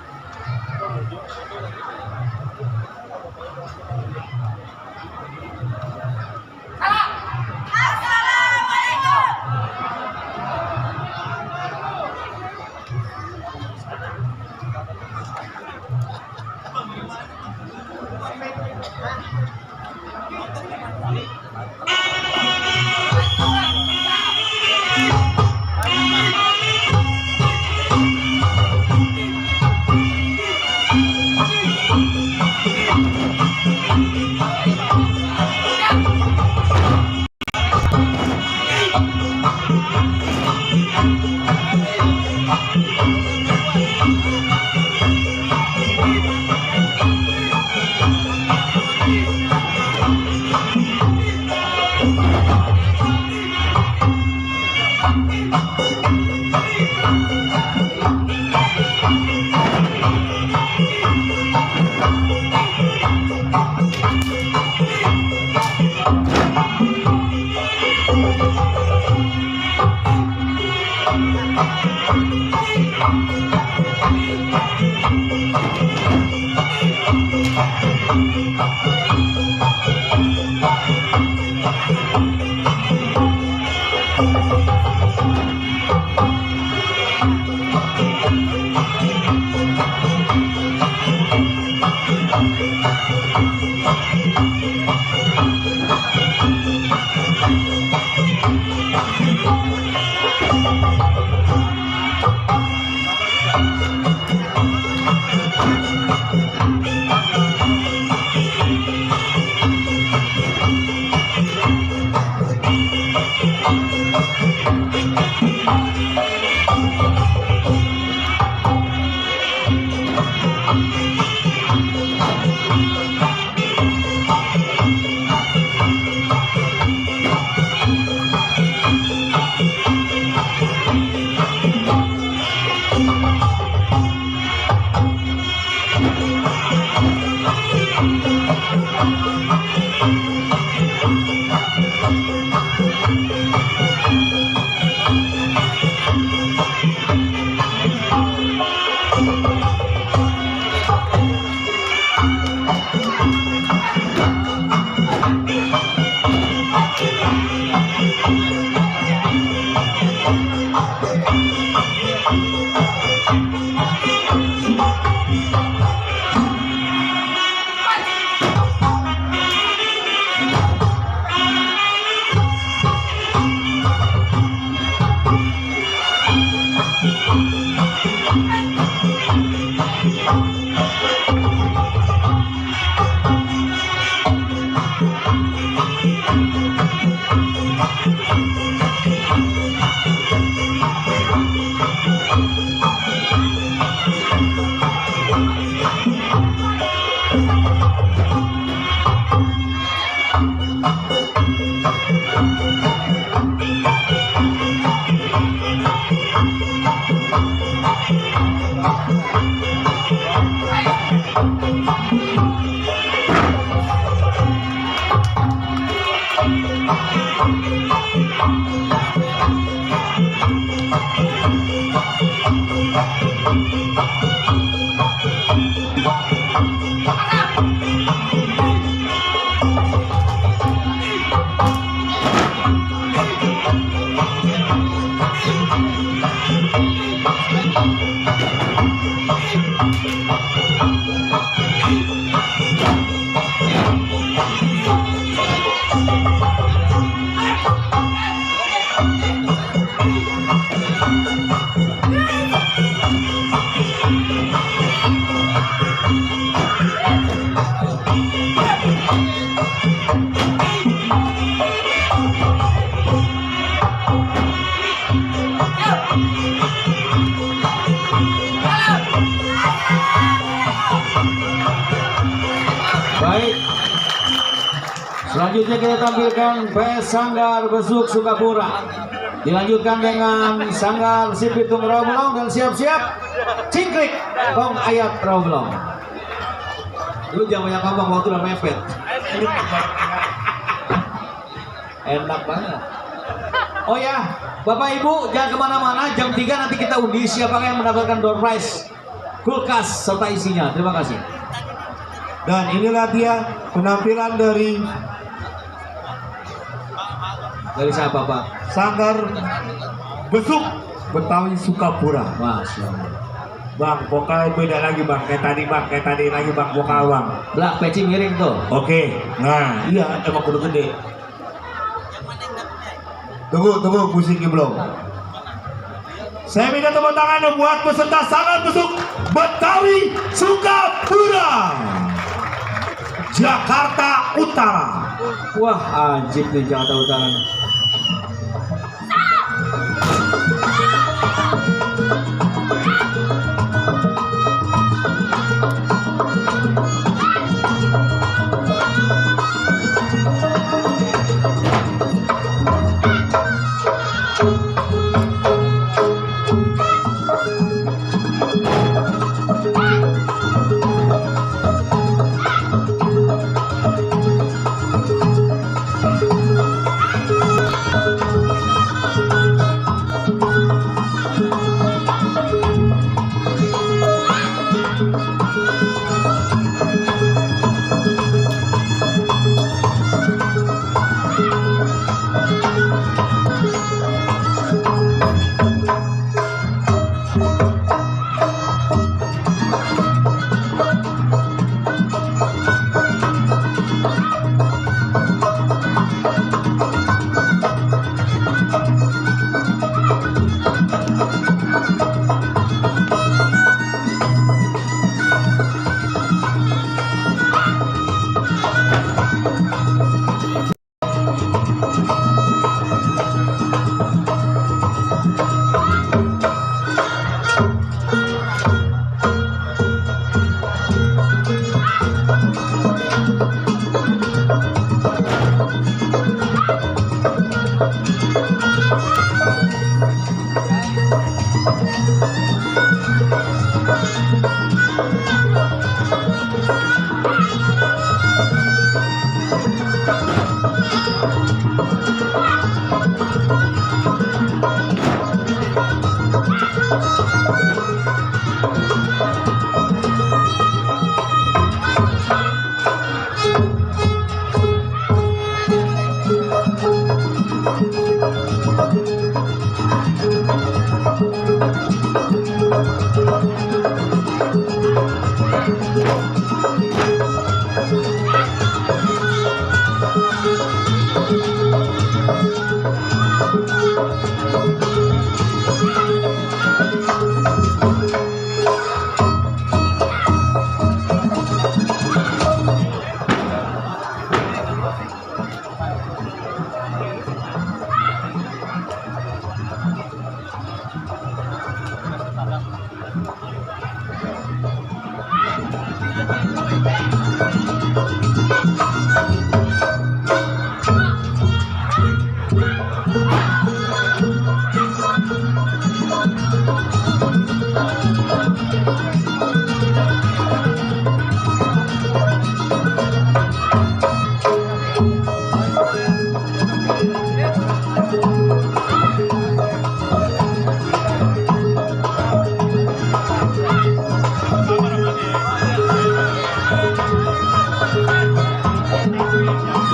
Baik. Selanjutnya kita tampilkan PS Sanggar Besuk Sukapura. Dilanjutkan dengan Sanggar Sipitung Rawabelong dan siap-siap cingkrik Kong Ayat Rawabelong. Lu jangan banyak ngomong waktu udah mepet. Enak banget. Oh ya, Bapak Ibu jangan kemana-mana. Jam 3 nanti kita undi siapa yang mendapatkan door prize kulkas serta isinya. Terima kasih. Dan inilah dia penampilan dari siapa Pak? Sanggar Besuk Betawi Sukapura. Masya Allah. Bang, vokal beda lagi bang, kayak tadi lagi bang, vokal bang. Belak peci miring tuh. Oke, nah iya emang kudu gede. Tunggu musiknya belum. Saya minta tepuk tangan buat peserta Sanggar Besuk Betawi Sukapura Jakarta Utara. Wah, anjing nih Jakarta Utara.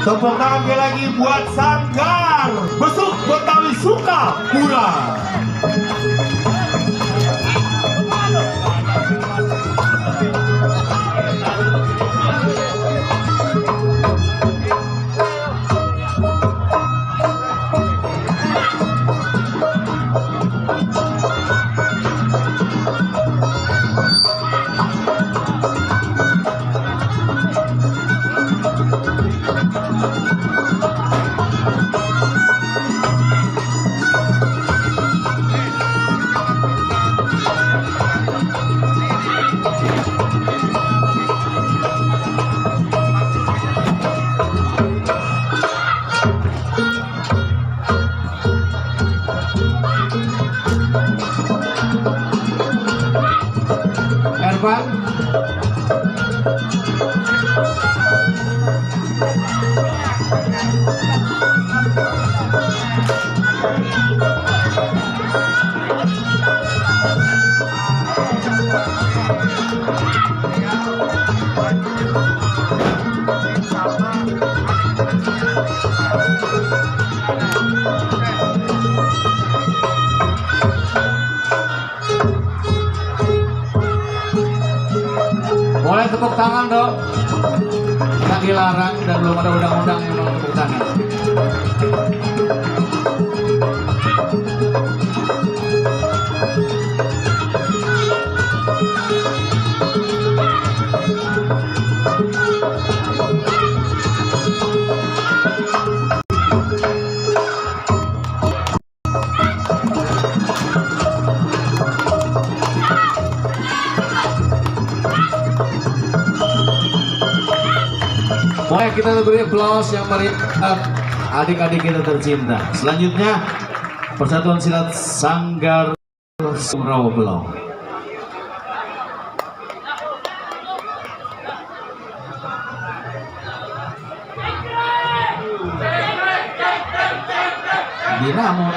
Tepuk tangan sekali lagi buat Sanggar Besuk Betawi Sukapura. Ervan. Boleh tepuk tangan dong. Kita dilarang dan belum ada undang-undang yang mau tepuk tangan. Boleh kita beri aplaus yang meriah adik-adik kita tercinta. Selanjutnya Persatuan Silat Sanggar Sumrawa Belong. Dinamo.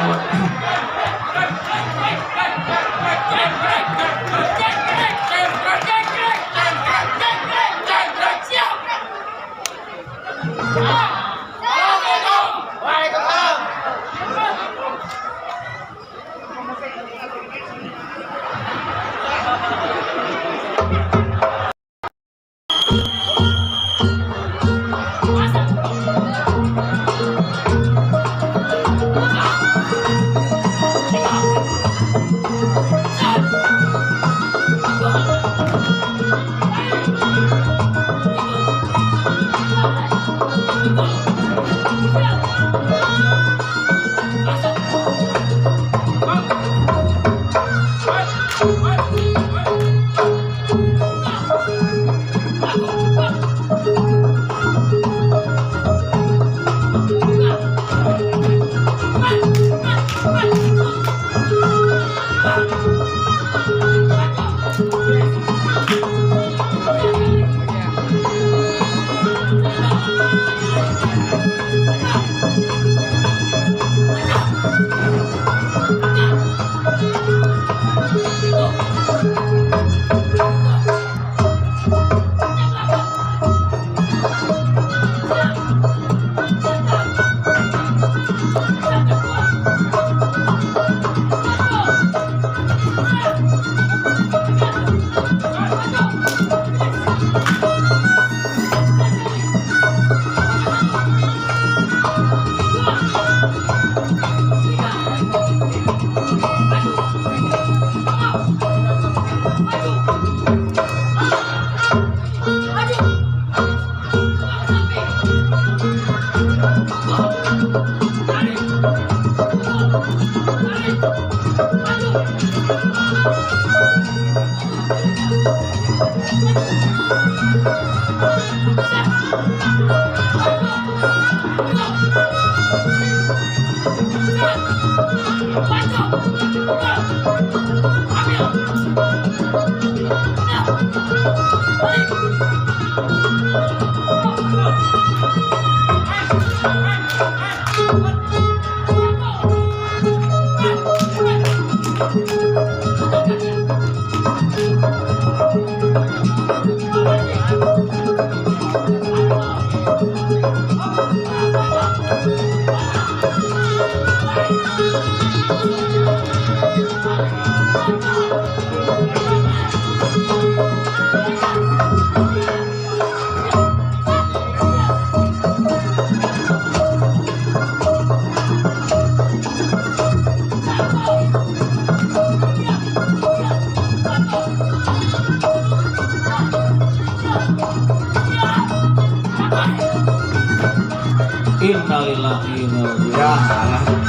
Innalillahi wa inna ilaihi Ya, raji'un.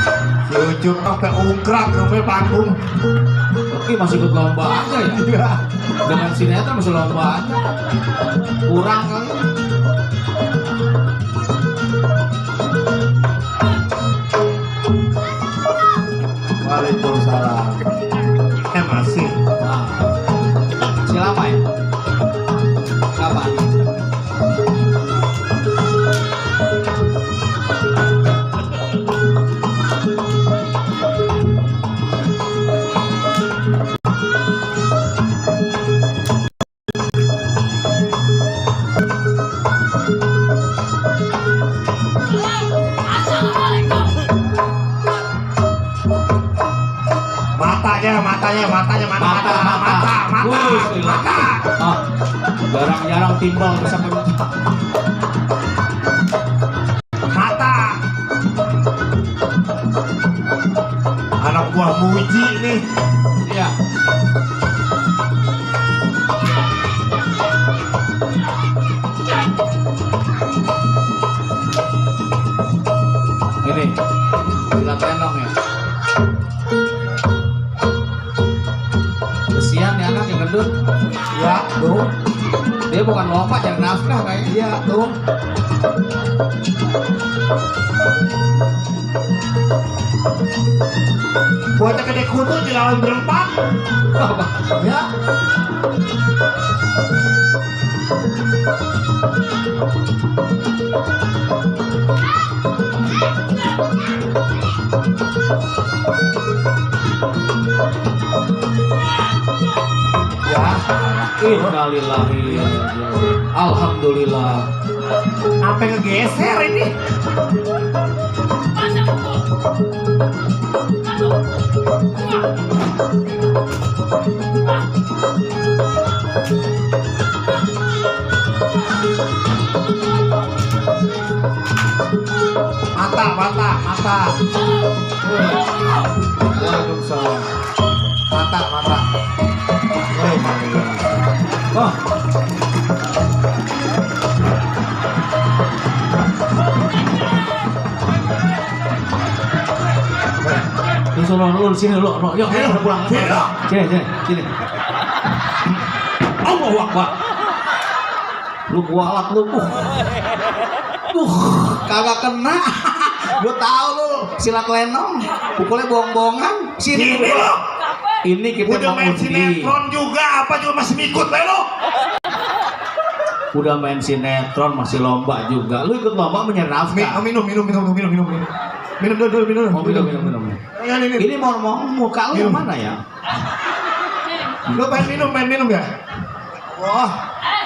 si Ucup sampai ungkrak sampai panggung. Oke, masih ikut lomba aja ya. Iya. Dengan sinetron masih lomba aja. Kurang kali. Waalaikumsalam. Masih. Nah, siapa ya? Kapan? Matanya mana? Mata. Wuh, gila. Ah, jarang-jarang timbal bisa pencet. Mata. Anak buah Muji nih. Iya. Ini silat lenong ya. Kesian ya anak yang gendut. Ya, tuh. Dia bukan lompat yang nafkah kayaknya. Iya, tuh. Buatnya gede kutu dilawan berempat. Ya. Ya. Innalillahi wa inna ilaihi raji'un. Alhamdulillah. Sampai ngegeser ini. Mata. Waalaikumsalam. Mata. Oh. Lu sono lu sini lu, yuk udah pulang. Sini. Allahu Akbar. Lu kualat lu. Kagak kena. Gua tahu lu silat lenong, pukulnya bohong-bohongan. Sini lu. Ini kita Udah mau main undi. sinetron juga, apa juga masih ngikut lo? Udah main sinetron masih lomba juga. Lu ikut lomba mencari nafkah. Minum dulu. Oh, minum. Ini mau muka lu yang mana ya? Lu pengen minum ya? Wah,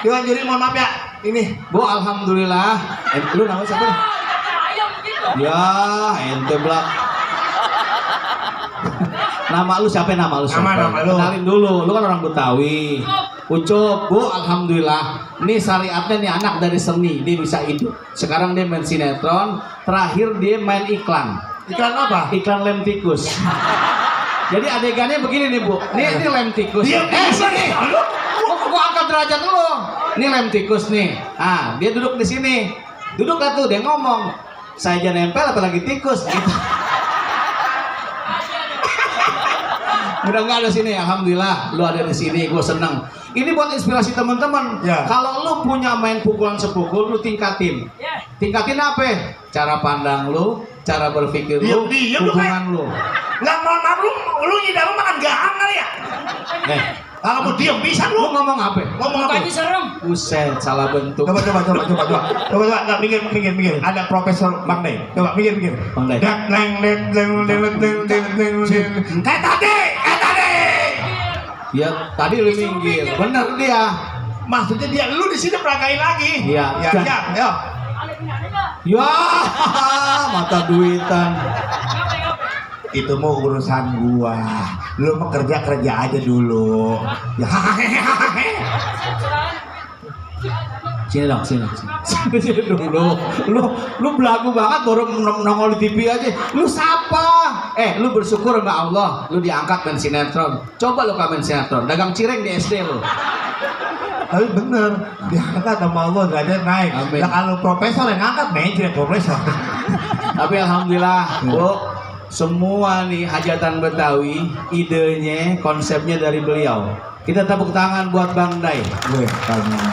Dewan Juri mohon maaf ya. Ini. Bu, alhamdulillah. Lu nama siapa? Ya, ente belak. Nama lu siapa? Nama lu. Kenalin dulu. Lu kan orang Betawi. Ucup, Bu, alhamdulillah. Ini syariatnya nih anak dari seni, dia bisa hidup. Sekarang dia main sinetron, terakhir dia main iklan. Iklan apa? Iklan lem tikus. Jadi adegannya begini nih, Bu. Ini lem tikus. Sini. Gua angkat derajat lu. Ini lem tikus nih. Ah, dia duduk di sini. Duduk lah tuh, dia ngomong. Saya aja nempel apalagi tikus gitu. Udah nggak ada sini, alhamdulillah. Lu ada di sini, gue seneng. Ini buat inspirasi teman-teman. Ya. Kalau lu punya main pukulan sepukul, lu tingkatin. Tingkatin apa? Cara pandang lu, cara berpikir lu, Diam, hubungan lu. Nggak mohon maaf lu nyidam makan gahang kali ya? Kalau mau diam bisa Lu lu. ngomong apa? Ngomong apa? Buset, salah bentuk. Coba. Nggak mikir. Ada Profesor Bang Day. Coba mikir. Bang Day. Kayak tadi. Ya, tadi lu minggir. Bener dia. Maksudnya dia lu di sini peragain lagi. Iya. Ya. Ya, mata duitan. Itu mau urusan gua. Lu mau kerja aja dulu. Ya. Sini dulu. Lu belagu banget baru nongol di TV aja. Lu siapa? Lu bersyukur sama Allah, lu diangkat main sinetron. Coba lu main sinetron, dagang cireng di SD lu. Tapi bener, diangkat sama Allah, derajat naik. Amin. Nah kalau profesor yang angkat, manajer profesor. Tapi alhamdulillah, Bu, semua nih hajatan Betawi, idenya, konsepnya dari beliau. Kita tepuk tangan buat Bang Day.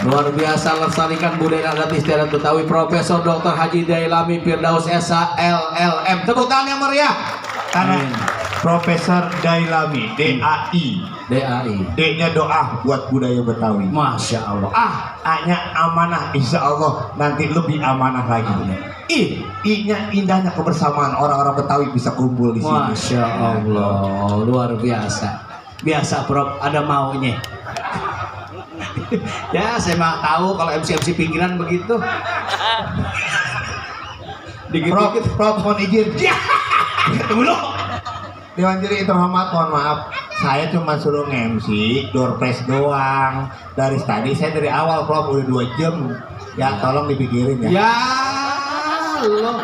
Luar biasa lestarikan budaya adat istiadat Betawi, Profesor Dr. Haji Dailami Firdaus Esa LLM. Tepuk tangan yang meriah. Karena Amin. Profesor Dailami, DAI. DAI. D-nya doa buat budaya Betawi. Masya Allah. A-nya amanah, insya Allah nanti lebih amanah lagi. I-nya indahnya kebersamaan orang-orang Betawi bisa kumpul di sini. Masya Allah, luar biasa. Biasa Prof, ada maunya. Ya, saya mah tahu kalau MC pinggiran begitu. Dikit-dikit. Prof, mohon izin. Tunggu dulu. Dewan Juri terhormat, mohon maaf. Saya cuma suruh MC, door prize doang. Dari tadi saya dari awal, Prof, udah 2 jam. Ya, tolong dipikirin ya. Ya, loh.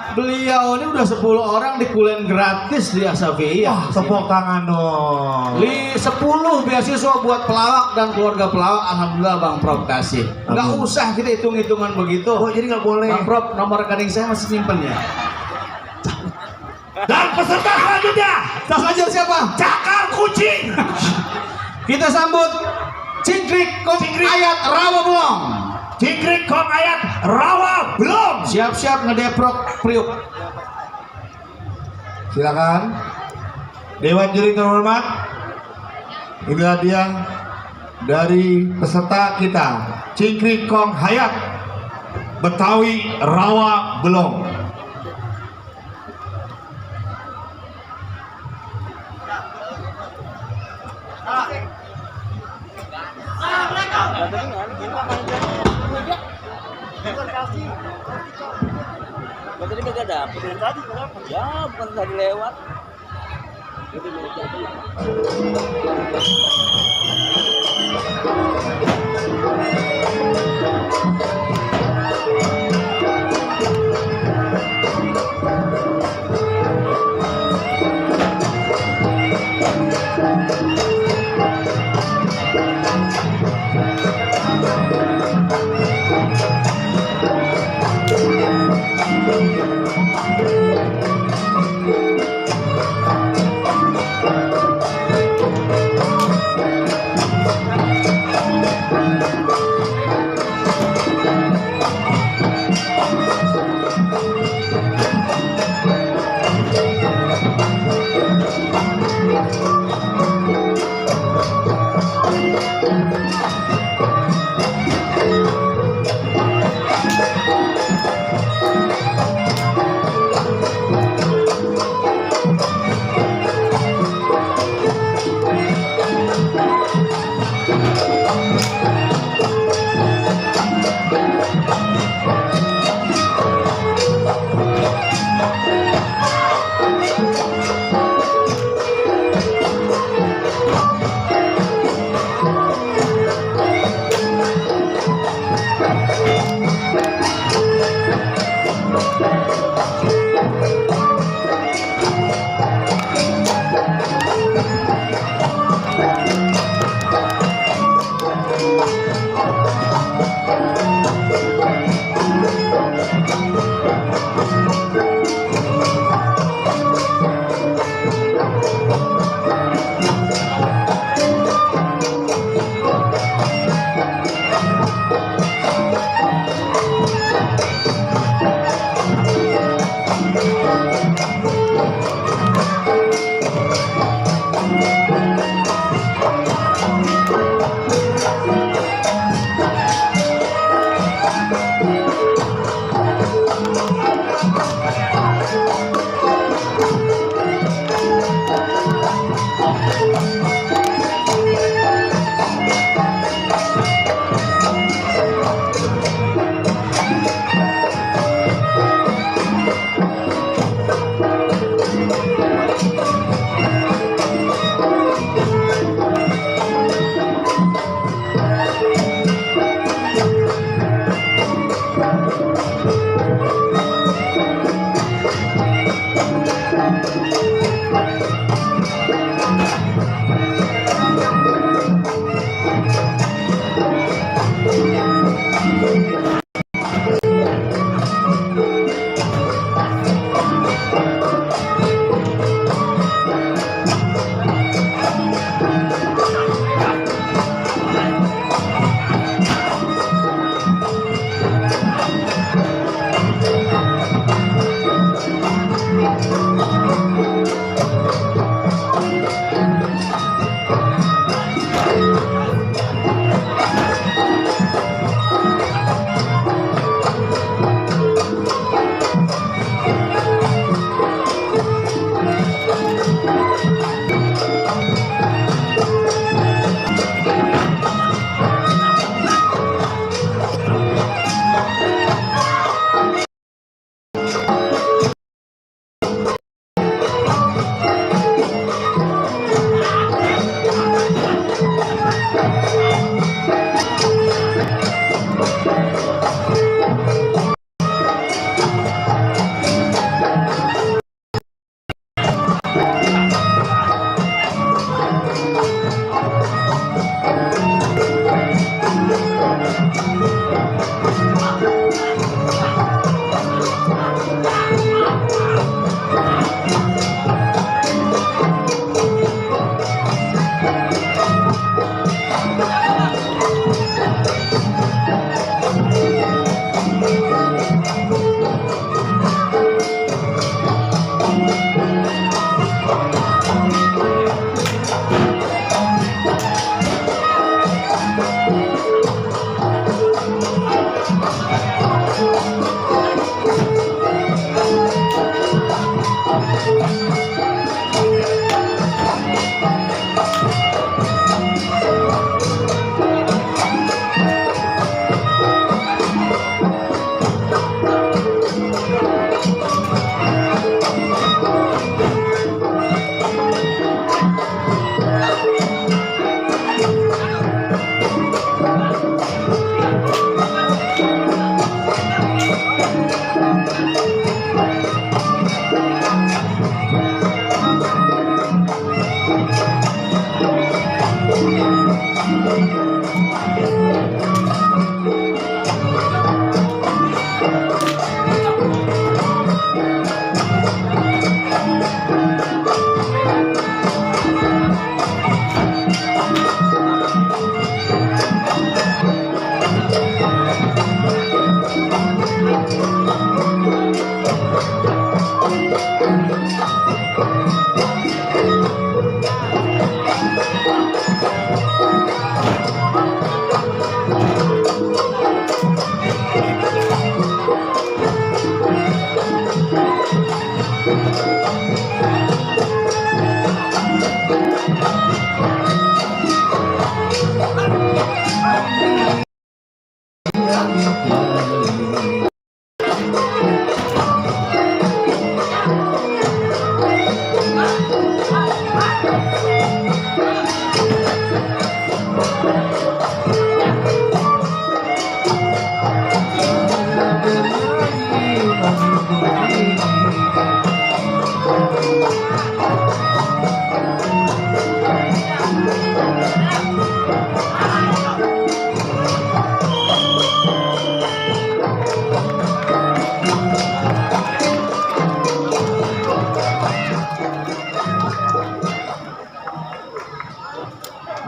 Beliau ini udah 10 orang dikulen gratis di Asafi. Wah, tepuk tangan dong. 10 beasiswa buat pelawak dan keluarga pelawak. Alhamdulillah Bang Prof kasih. Nggak Amin. usah kita hitung-hitungan begitu. Oh, jadi nggak boleh. Bang Prof, nomor rekening saya masih simpen ya. Dan peserta selanjutnya, Selanjutnya siapa? Cakar Kucing. Kita sambut Cingkrik Kong Ayat Rawa Belong. Cingkrik Kong Ayat Rawa belum. Siap-siap ngedeprok priuk. Silakan. Dewan Juri terhormat. Inilah dia dari peserta kita, Cingkrik Kong Hayat Betawi Rawa Belong. Tadi kagak dapet dari tadi kenapa? Ya bukan tadi lewat.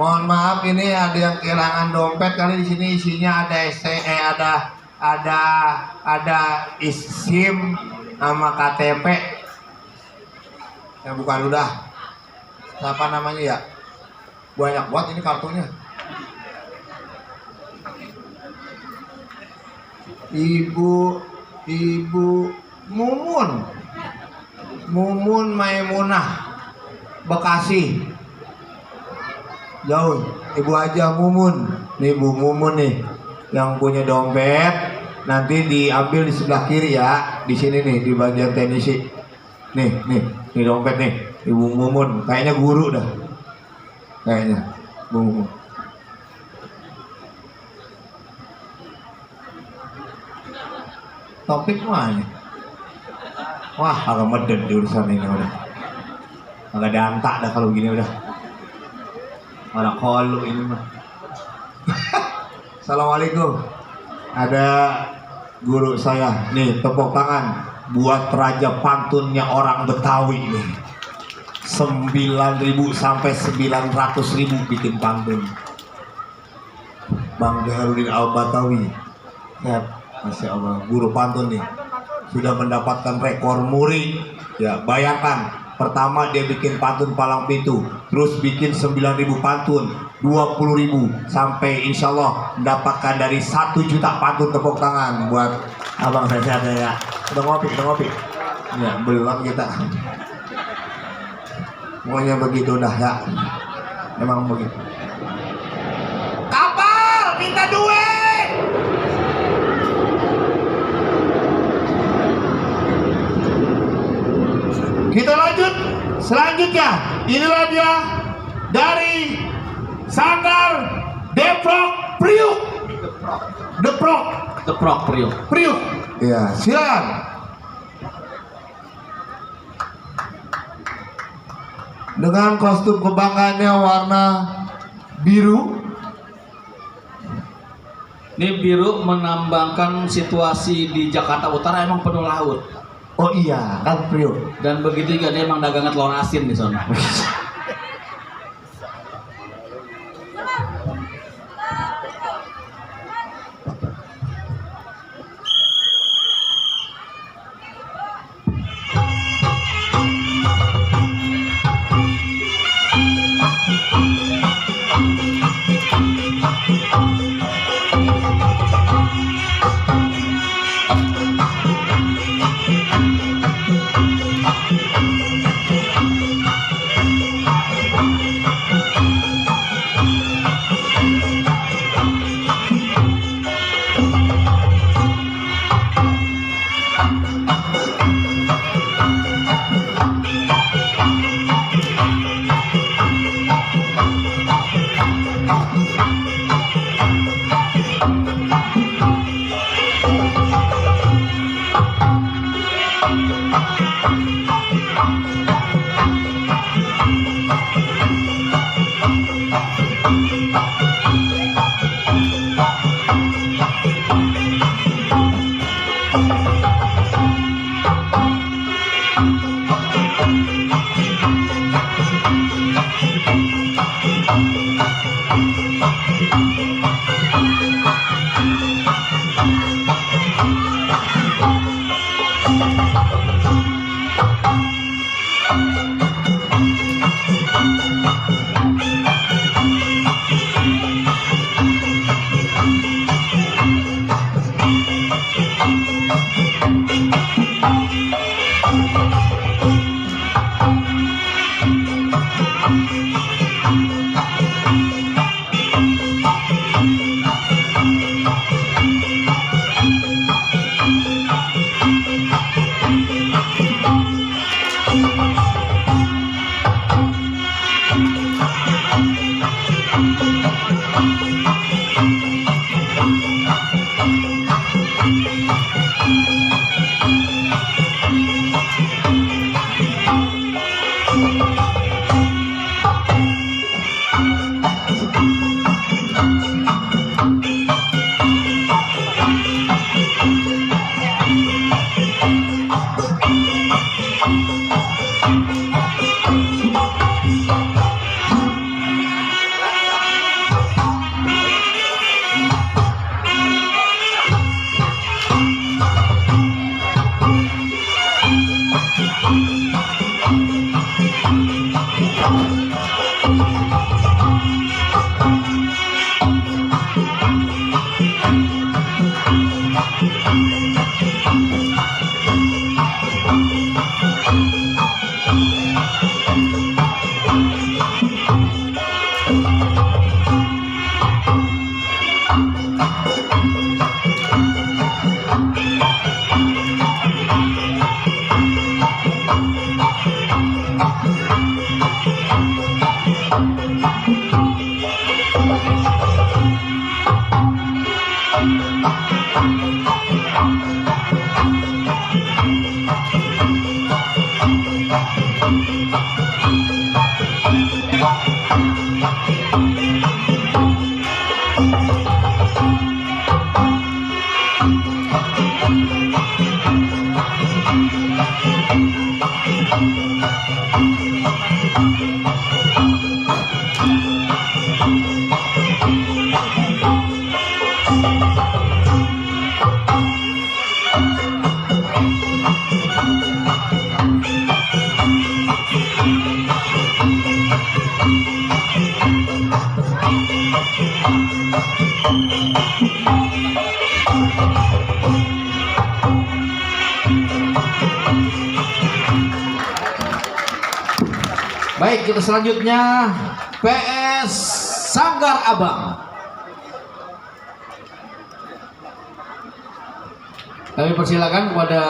Mohon maaf, ini ada yang kehilangan dompet kali di sini, isinya ada ada SIM sama KTP. Ya bukan udah. Siapa namanya ya? Banyak banget ini kartunya. Ibu Mumun Maimunah, Bekasi. Jauh, Ibu aja Mumun. Nih Bu Mumun nih, yang punya dompet nanti diambil di sebelah kiri ya, di sini nih di bagian teknisi. Nih dompet nih, Ibu Mumun. Kayaknya guru dah, kayaknya Bu Mumun. Topik mana? Wah, agak medet di urusan ini udah. Agak dantak dah kalau begini udah. Orang kolu ini mah. Assalamualaikum. Ada guru saya nih, tepuk tangan buat raja pantunnya orang Betawi nih. 9.000 sampai 900.000 bikin pantun. Bang Jahaluddin Al-Batawi. Ya, Masya Allah, guru pantun nih. Sudah mendapatkan rekor muri. Ya, bayangkan. Pertama dia bikin pantun palang pintu, terus bikin 9.000 pantun, 20.000, sampai insya Allah mendapatkan dari 1 juta pantun. Tepuk tangan buat abang saya ada ya. Udah ngopi. Ya, belum kita. Pokoknya begitu dah ya. Memang begitu. Kapal minta duit. Kita lanjut selanjutnya. Inilah dia dari Sanggar Deprok Priuk. Deprok Priuk. Ya, silakan. Dengan kostum kebanggaannya warna biru. Ini biru menambangkan situasi di Jakarta Utara emang penuh laut. Oh iya, kan Priuk. Dan begitu juga dia emang dagangan telur asin di sana. Baik, kita selanjutnya PS Sanggar Abang. Kami persilakan kepada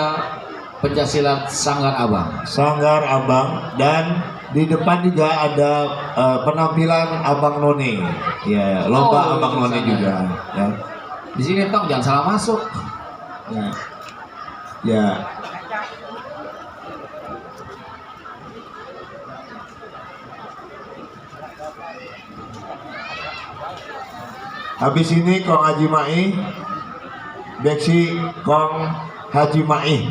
pencaksilat Sanggar Abang. Sanggar Abang, dan di depan juga ada penampilan Abang None. Ya, lomba Abang None juga. Ya. Di sini Tong, jangan salah masuk. Ya. Ya. Habis ini Kong Haji Mai, Beksi Kong Haji Mai.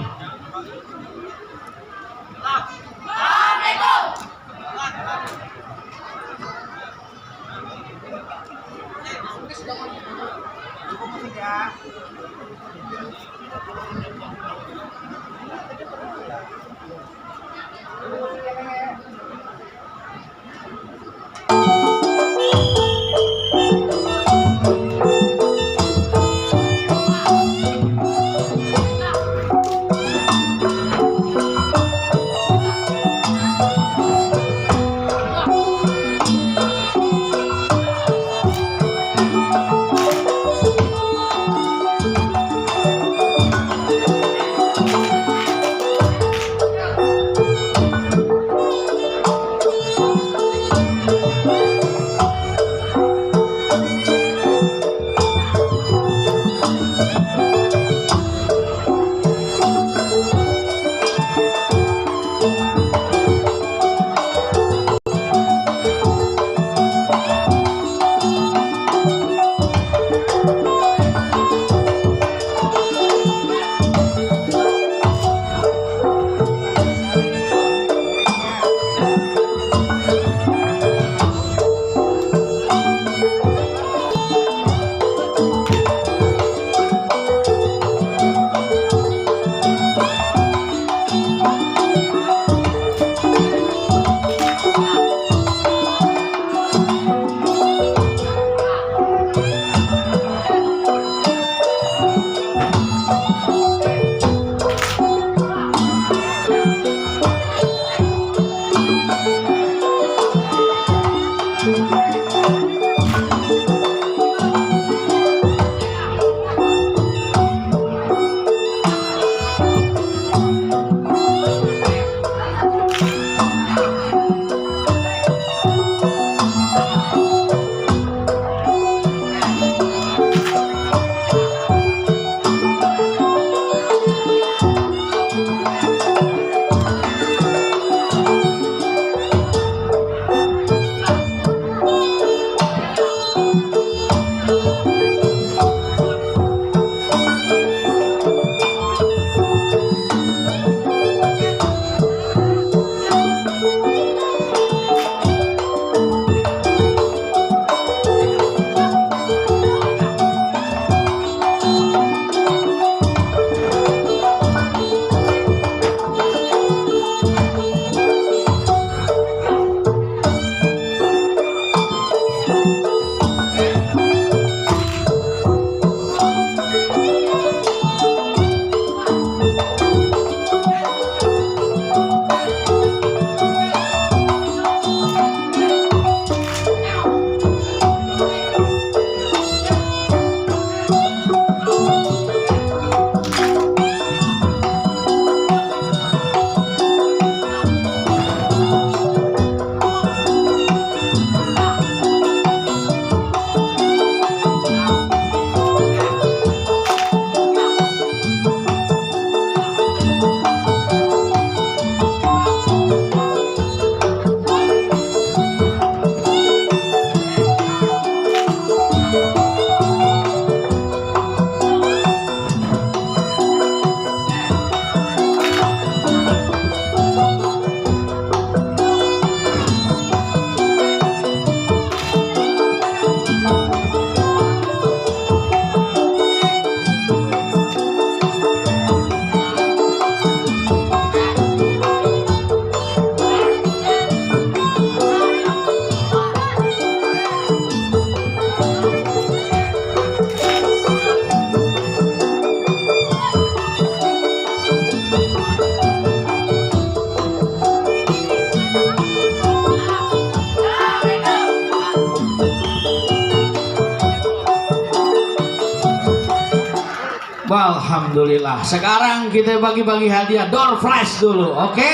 Alhamdulillah. Sekarang kita bagi-bagi hadiah door prize dulu, oke?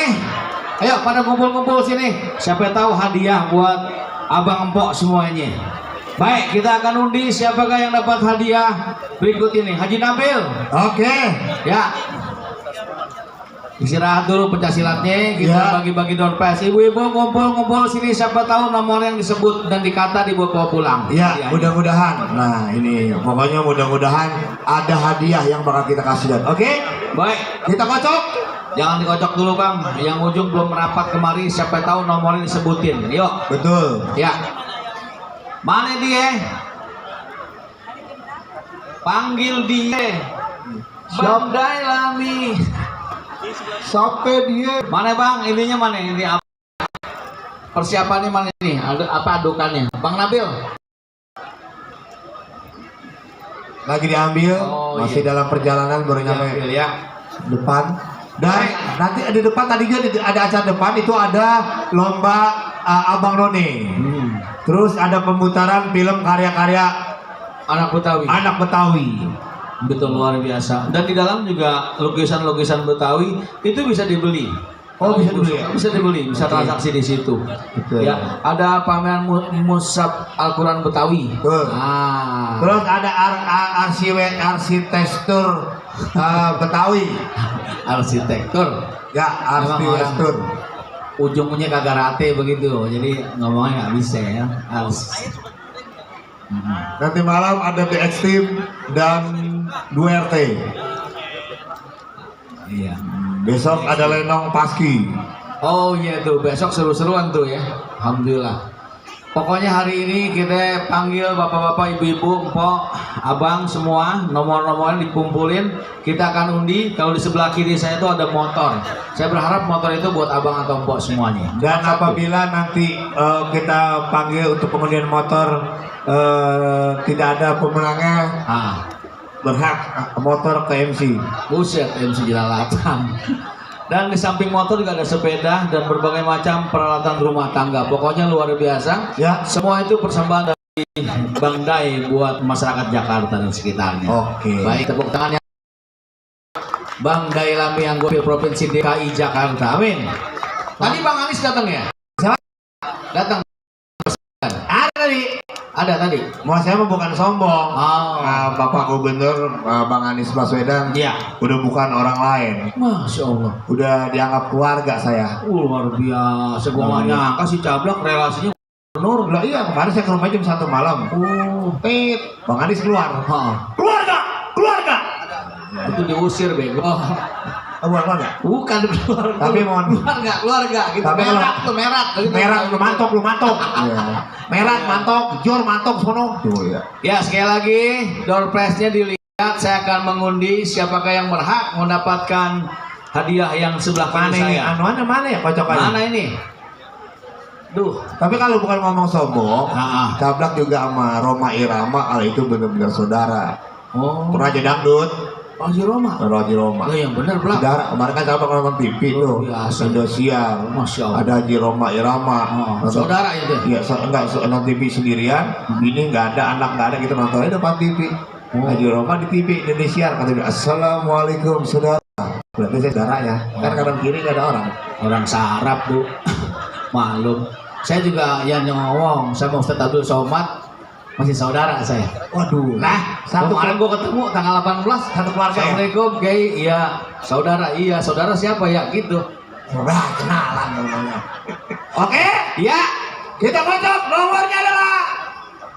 Ayo pada kumpul-kumpul sini. Siapa tahu hadiah buat abang empok semuanya. Baik, kita akan undi siapakah yang dapat hadiah berikut ini. Haji Nabil. Oke. Ya. Istirahat dulu pencaksilatnya, kita Ya. bagi-bagi door prize. Ibu-ibu ngumpul-ngumpul sini, siapa tahu nomor yang disebut dan dikata dibawa pulang. Ya, Hadiahnya. mudah-mudahan. Nah, ini pokoknya mudah-mudahan ada hadiah yang bakal kita kasih dan. Oke? Baik, Kita kocok. jangan dikocok dulu Bang. Yang ujung belum merapat kemari, siapa tahu nomornya disebutin. Yuk. Betul. Ya. Mana dia? Panggil dia. Bandai Lami. Sampai dia. Mana Bang? Ininya mana? Ini apa? Persiapannya mana ini? Apa adukannya? Bang Nabil. Lagi diambil, Oh, masih iya. dalam perjalanan baru nyampe Nabil ya. depan. Dan nanti di depan tadi juga ada acara depan itu ada lomba Abang None. Terus ada pemutaran film karya-karya Anak Betawi. anak Betawi. Betul, luar biasa. Dan di dalam juga lukisan-lukisan Betawi itu bisa dibeli. Oh, bisa dibeli ya? Bisa dibeli, bisa transaksi di situ. Betul. Ya, ada pameran mushaf Al-Qur'an Betawi. Betul. Ah. Terus ada arsitektur Betawi. Arsitektur. Ya, arsitektur. Ujungnya kagak rate begitu. Jadi ngomongnya nggak bisa ya. Nanti malam ada BX Team dan 2RT. Iya. Besok ada Lenong Paski. Oh iya tuh, besok seru-seruan tuh ya. Alhamdulillah. Pokoknya hari ini kita panggil bapak-bapak, ibu-ibu, empok, abang semua, nomor-nomornya dikumpulin. Kita akan undi. Kalau di sebelah kiri saya itu ada motor. Saya berharap motor itu buat abang atau empok semuanya. Dan apabila nanti kita panggil untuk pengundian motor tidak ada pemenangnya, Ah, berhak motor ke MC. buset MC Jelalatan. Dan di samping motor juga ada sepeda dan berbagai macam peralatan rumah tangga. Pokoknya luar biasa. Ya. Semua itu persembahan dari Bang Dai buat masyarakat Jakarta dan sekitarnya. Oke. Baik, tepuk tangannya. Bang Dai Lami Anggota Provinsi DKI Jakarta. Amin. Tadi Bang Anies datang ya? Siapa? Datang. Ada tadi. Ada tadi. Mau saya mah bukan sombong. Oh. Bapak Gubernur Bang Anies Baswedan Iya. udah bukan orang lain. Masya Allah. Udah dianggap keluarga saya. Luar biasa. Gua nggak nyangka si Cablak relasinya Nur. Lah iya, kemarin saya ke rumah jam 1 malam. Tit, Bang Anies keluar. Ha, Keluarga, keluarga. itu diusir bego. Keluarga. Bukan keluarga. Tapi mohon. keluarga gitu. Tapi kalau- Merak tuh merak. Gitu. Merah, lu mantok, lu mantok. Iya. Merah, mantok, jor, mantok, sono. Tuh ya. Ya sekali lagi door prize-nya dilihat. Saya akan mengundi siapakah yang berhak mendapatkan hadiah yang sebelah Mana kiri ini? saya. Anuannya mana ya kocokannya? Mana ini? Duh. Tapi kalau bukan ngomong sombong, Ah. Cablak juga sama Roma Irama, kalau itu benar-benar saudara. Oh. Raja Dangdut, Haji Roma. Raja Roma. Oh, yang benar belak. Saudara, kemarin kan Cablak nonton TV tuh, Luar biasa. Indosiar. Masya Allah. Ada Haji Roma Irama. Oh, saudara itu. Iya, enggak nonton TV sendirian. Ini nggak ada anak, nggak ada, kita nontonnya depan TV. Oh. Haji Roma di TV Indonesia kata dia, Assalamualaikum saudara. Berarti saya saudaranya. Kan kanan kiri nggak ada orang. Orang sarap bu. Malum. Saya juga yang ngomong sama Ustadz Abdul Somad masih saudara saya. Waduh. Nah, Satu kemarin gua ketemu tanggal 18. Satu keluarga ya? Assalamualaikum, Kiai. Iya, saudara. Iya, saudara siapa ya? Gitu. Wah, kenalan namanya. Oke, Ya, kita kocok. Nomornya adalah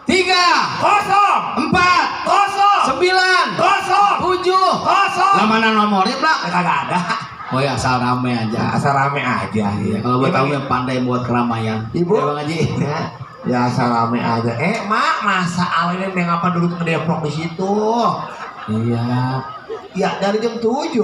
3, 0, 4, 0, 9, 0, 7. 0. Lah mana nomornya, Pak? Kagak ada. Oh ya, asal rame Ya, aja. asal rame aja. Iya, kalau Betawi yang pandai buat keramaian. Ibu. Ya, Bang Haji. Ya, asal rame aja. Mak, masa awalnya ngapa dulu ke Depok di situ? Iya. Ya, dari jam 7.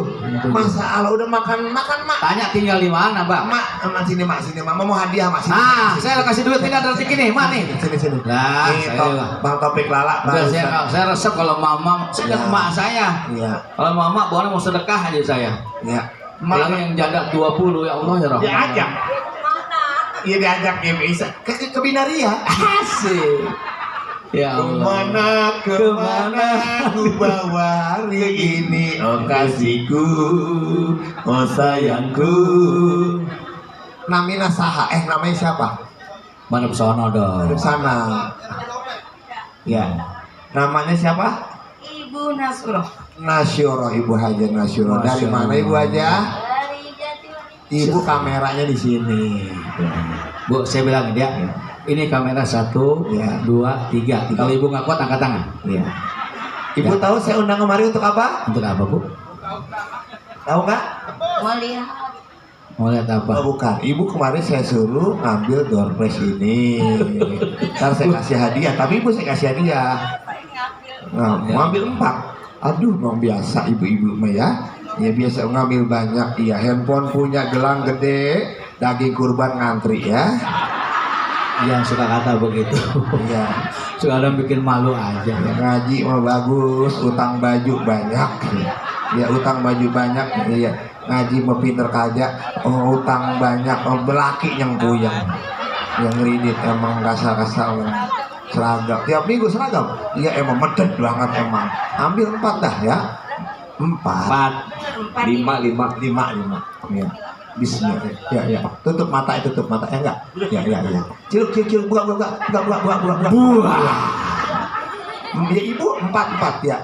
Masa Allah udah makan, Mak. Tanya tinggal di mana, Bang? Mak, sini, Mak. Mau hadiah, Mak. Sini, Nah, sini, saya kasih duit tinggal rezeki nih, Mak nih. sini. Lah, Nih, saya Bang Topik Lala. Udah, barusan. saya resep kalau mama sejak Ya. emak saya. Iya, Kalau mama boleh mau sedekah aja saya. iya. Apalagi yang janda 20 ya Allah ya Rahman. Diajak. Iya diajak ya bisa. Ke Binaria. Asik. Ya Allah. Kemana ku bawa hari ini, oh kasihku, oh sayangku. Namina saha, namanya siapa? Mana pesono dong. Di sana. Ya. Namanya siapa? Ibu Nasroh Nasyoro, Ibu Haja Nasyoro. Dari mana Ibu Haja? dari Jatiwangi. Ibu kameranya di sini. Bu, saya bilang dia, ini kamera 1, Ya. 2, 3. Kalau ibu nggak kuat angkat tangan. Iya. Ibu Ya. tahu saya undang kemari untuk apa? Untuk apa bu? Tahu nggak? Mau lihat Mau lihat apa? Oh, bukan. Ibu kemarin saya suruh ngambil door prize ini. Ntar saya kasih hadiah. Tapi ibu saya kasih hadiah. Nah, mau ambil 4. Aduh, memang biasa ibu-ibu mah ya. Ya biasa ngambil banyak. Iya, handphone punya gelang gede, daging kurban ngantri ya. Yang suka kata begitu. Iya. Suka ada bikin malu aja. Ya, ngaji mah bagus, utang baju banyak. Ya utang baju banyak. Iya. Ngaji mah pinter kaja. Oh, utang banyak. Oh, belaki yang puyeng. Yang ridit emang kasar-kasar. Seragam. Tiap minggu seragam. Iya emang medet banget emang. Ambil 4 dah ya. 4. 5. 5. Ya. Bismillah. Ya. Tutup mata, tutup mata. Enggak. Ya. Ciluk. Buka. Ya ibu 4 ya.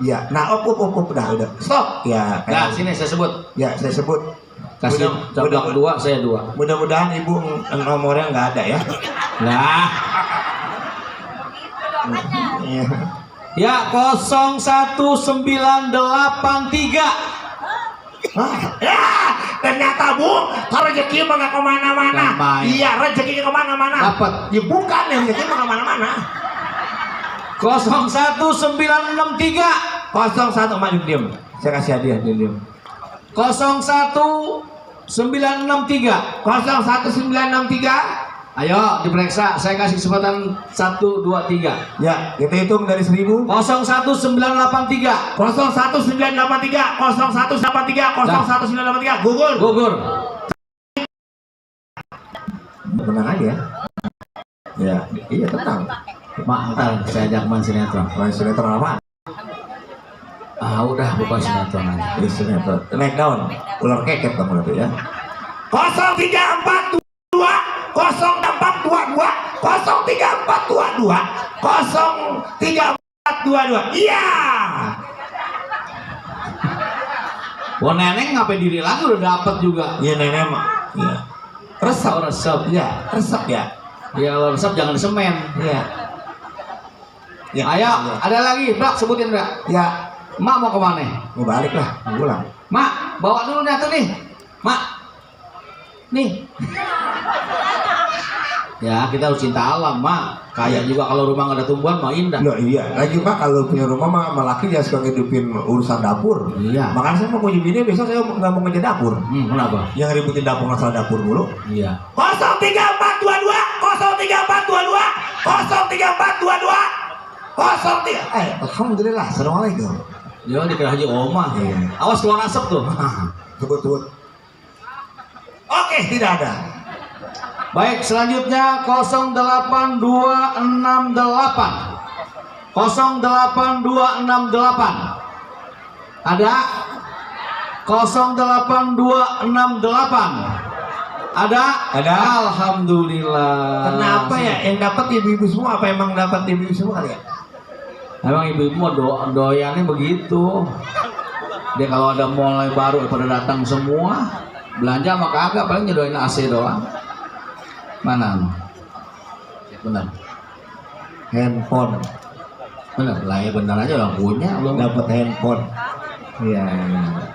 Ya. Nah, op. Udah. Stop. Ya. Nah, sini saya sebut. Ya, saya sebut. Kasih coblak 2, saya 2. Mudah-mudahan ibu nomornya nggak ada ya. Nah, Iya. ya 01983. Ya, ternyata bu, kalau rezeki mah nggak kemana-mana. Gampang. Iya, rezekinya kemana-mana. Dapat. Ya bukan, ya rezeki mah kemana-mana. 01963. 01 maju diem. Saya kasih hadiah diem. 01963. 01963. Ayo diperiksa, saya kasih kesempatan 1, 2, 3. Ya, kita hitung dari 1000. 01983. 01983, 0183, 01983. Gugur. Gugur. Menang aja. Ya, iya tenang. Mak, ntar saya ajak main sinetron. Main sinetron apa? Udah buka sinetron aja. Di sinetron. Naik daun. Ular keket kamu nanti ya. 03422 03422 03422 03422. Iya. Wah neneng ngapain diri lagi udah dapet juga. Iya nenek mah. Iya. Resep. Resep. Iya, resep ya. Ya kalau resep jangan disemen. Iya. Ya, Ayo, ada lagi, Brak, sebutin Brak. Ya, Mak mau kemana? mau balik lah, mau pulang. Mak, bawa dulu nih tuh nih. Mak. Nih. Ya, kita harus cinta alam, Mak. Kayak juga kalau rumah nggak ada tumbuhan, mah indah. Loh, iya, lagi mah kalau punya rumah mah laki dia suka ngidupin urusan dapur. Iya. Makanya saya mau punya bini, besok saya nggak mau ngejar dapur. Kenapa? Yang ributin dapur masalah dapur dulu. Iya. 03422 03422 03422 03. Alhamdulillah, assalamualaikum. Yo dikira Haji Oma. Iya. Awas keluar asap tuh. Tebut. Oke, tidak ada. Baik, selanjutnya 08268. 08268. Ada? 08268. Ada? Ada. Alhamdulillah. Kenapa ya? Yang dapat ibu-ibu semua apa emang dapat ibu-ibu semua kali ya? Emang ibu-ibu mau doyannya begitu. Dia kalau ada mulai baru pada datang semua, belanja mah kagak, paling nyedoin AC doang. Mana? Benar. Handphone. Benar lah ya, benar aja orang punya belum Dapat handphone. Iya.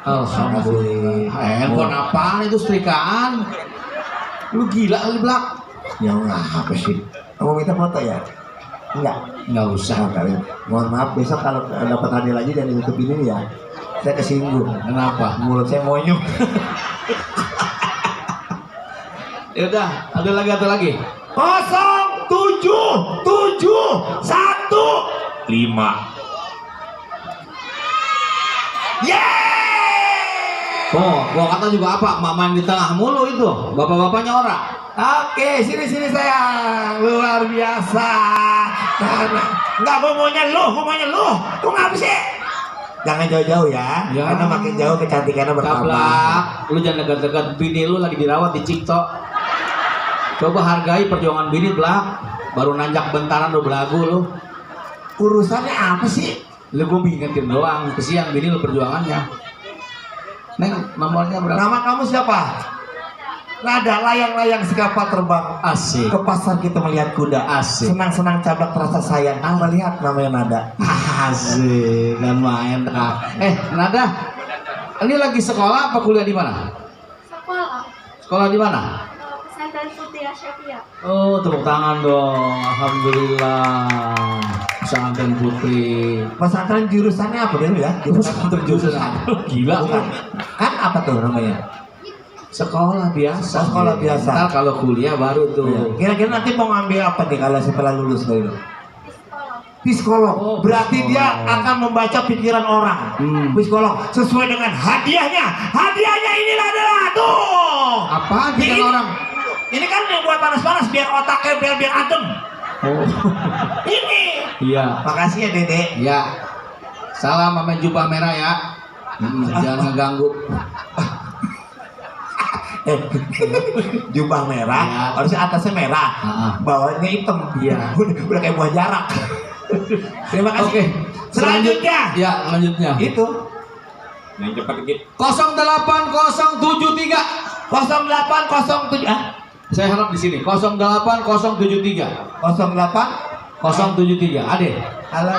Alhamdulillah. Handphone apaan itu, setrikaan? Lu gila kali Blak? Ya apa sih? Kamu minta foto ya? Enggak Nggak usah. kali. Mohon maaf besok kalau dapat hadiah lagi dan ditutup ini ya. Saya kesinggung. Kenapa? Mulut saya monyong. Ya udah, ada lagi. 07715. Yeay! Oh, gua kata juga apa? Mama yang di tengah mulu itu, bapak-bapaknya orang. Oke, sini sayang, luar biasa. Enggak, gue maunya lu ngapa sih? Jangan jauh-jauh ya, Ya. karena makin jauh kecantikannya bertambah. Kablak, lu jangan dekat-dekat, bini lu lagi dirawat di Cikto. Coba hargai perjuangan bini, Blak. Baru nanjak bentaran lu belagu lu. Urusannya apa sih? Lu gue ngingetin doang, kesian bini lu perjuangannya. Neng, nomornya berapa? Nama kamu siapa? Nada, layang-layang sekapal terbang Asik. ke pasar kita melihat kuda. Asik. Senang-senang cablak terasa sayang. Melihat namanya Nada. Asik, dan main. Nada, ini lagi sekolah apa kuliah di mana? Sekolah. Sekolah di mana? Pesantren Putri Asyafia. Oh, tepuk tangan dong. Alhamdulillah. Pesantren Putri. Pesantren jurusannya apa dulu ya? Pesantren jurusan. Gila. Bukan. Kan apa tuh namanya? Sekolah biasa. Sekolah biasa. Ntar kalau kuliah baru tuh. Kira-kira nanti mau ngambil apa nih kalau setelah lulus dari itu? Psikolog. Oh, Berarti psikolog. dia akan membaca pikiran orang. Psikolog sesuai dengan hadiahnya. Hadiahnya inilah adalah tuh. Apa pikiran Ini- orang? Ini kan yang buat panas-panas biar otaknya biar adem. Oh. Ini. Iya. Makasih ya Dede. Ya. Salam sama jubah merah ya. Jangan ngeganggu. Jubah merah, Ya. harusnya atasnya merah, Ah. bawahnya hitam. Iya. Udah kayak buah jarak. Terima kasih. Oke. Selanjutnya. Ya, selanjutnya. Itu Yang cepat dikit. 08073. 0807 Saya harap di sini 08073. 073. Ade. Halo.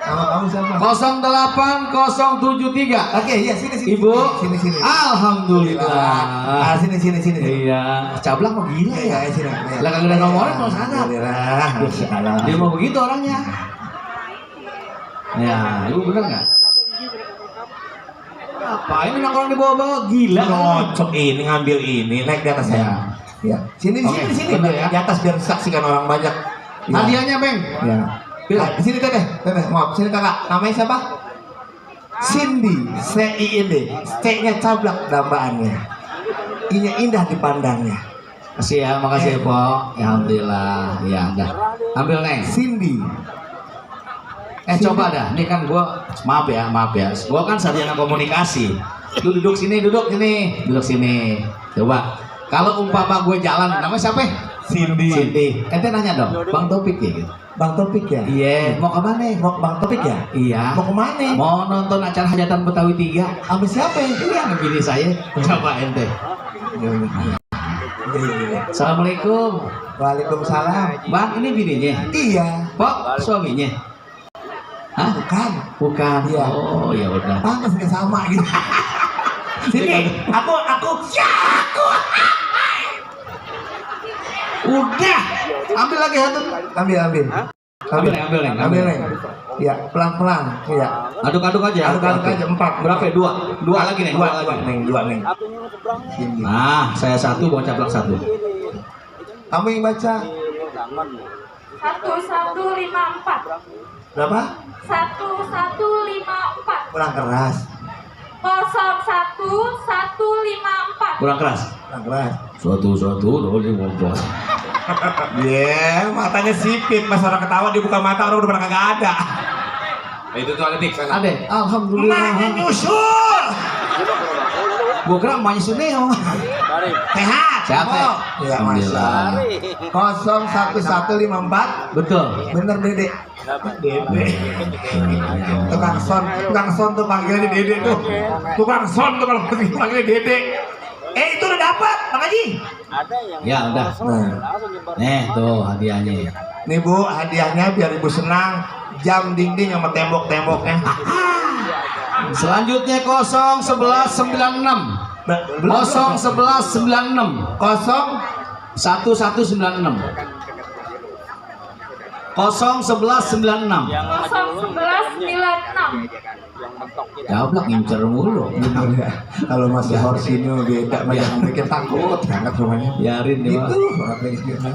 Nama kamu siapa? 08073. Oke, iya sini. Ibu. Sini. Alhamdulillah. Sini. Iya. Cablak mau gila ya. Sini. Lah kagak ada nomornya mau sana. Alhamdulillah. Dia mau begitu orangnya. Ya, ibu bener nggak? Apa ini nongkrong di bawah-bawah gila? Ngocok ini, ngambil ini, naik di atas saya. Ya. Sini. Oke, bener ya. Di atas biar saksikan orang banyak. Ya. Hadiahnya, Beng. Ya. Bilang. Di sini teteh, maaf, sini kakak. Namanya siapa? Cindy, C-I-N-D. C-nya cablak dambaannya. I-nya indah dipandangnya. Makasih ya, makasih ya, Po. Ya, alhamdulillah. Ya, dah. Ambil, Neng. Cindy. Coba dah. Ini kan gua maaf ya. Gua kan sarjana komunikasi. Lu duduk sini. Coba. Kalau umpama gue jalan, namanya siapa? Cindy. Ente nanya dong, Bang Topik ya gitu. Bang Topik ya? Iya, mau kemana? Mau Bang Topik ya? Iya. Mau kemana? Mau nonton acara hajatan Betawi 3. Ambil siapa ya? Iya, sama bini saya. Coba ente. Assalamualaikum. Waalaikumsalam. Bang, ini bininya. Iya. Kok suaminya? Hah? Bukan. Iya. Oh, ya udah. Pantas nggak sama gitu. Sini, aku. Udah. Ambil lagi satu. Ambil. Ambil, Neng. Ya, pelan-pelan. Iya. Aduk-aduk aja. Aduk-aduk aja 4. Berapa ya? Dua lagi, Neng. Dua, Neng. Apinya seberangnya. Sini. Nah, saya satu, Bang Caplak satu. Kamu yang baca. Jangan. 1154. Berapa? 1154. Kurang keras. 01154. Kurang keras. Kurang keras. Suatu dulu di ngobrol. Iya, matanya sipit. Pas orang ketawa dia buka mata, orang udah pernah kagak ada. Itu tuh detik sana. Ade, alhamdulillah. Emaknya nyusul. Gua kira emaknya Suneo. Mari. Sehat. Siapa? Oh, ya, Alhamdulillah. Masya. 01154. Betul. Bener Dede. Dede. Tukang son tuh panggilnya Dede tuh. Tukang son tuh kalau panggilnya Dede. Itu udah dapat, Bang Haji. Ada yang Ya, udah. langsung nyebar. Nih, tuh hadiahnya. Nih Bu, hadiahnya biar Ibu senang. Jam dinding sama tembok-temboknya. Selanjutnya 01196. 01196 1196 01196. Yang maju dulu, 01196. yang mentok kita. Jablak ngincer mulu. Bener ya. Kalau masih Horsino beda, banyak bikin takut banget rumahnya. Biarin dia. Itu Pak. orang gitu.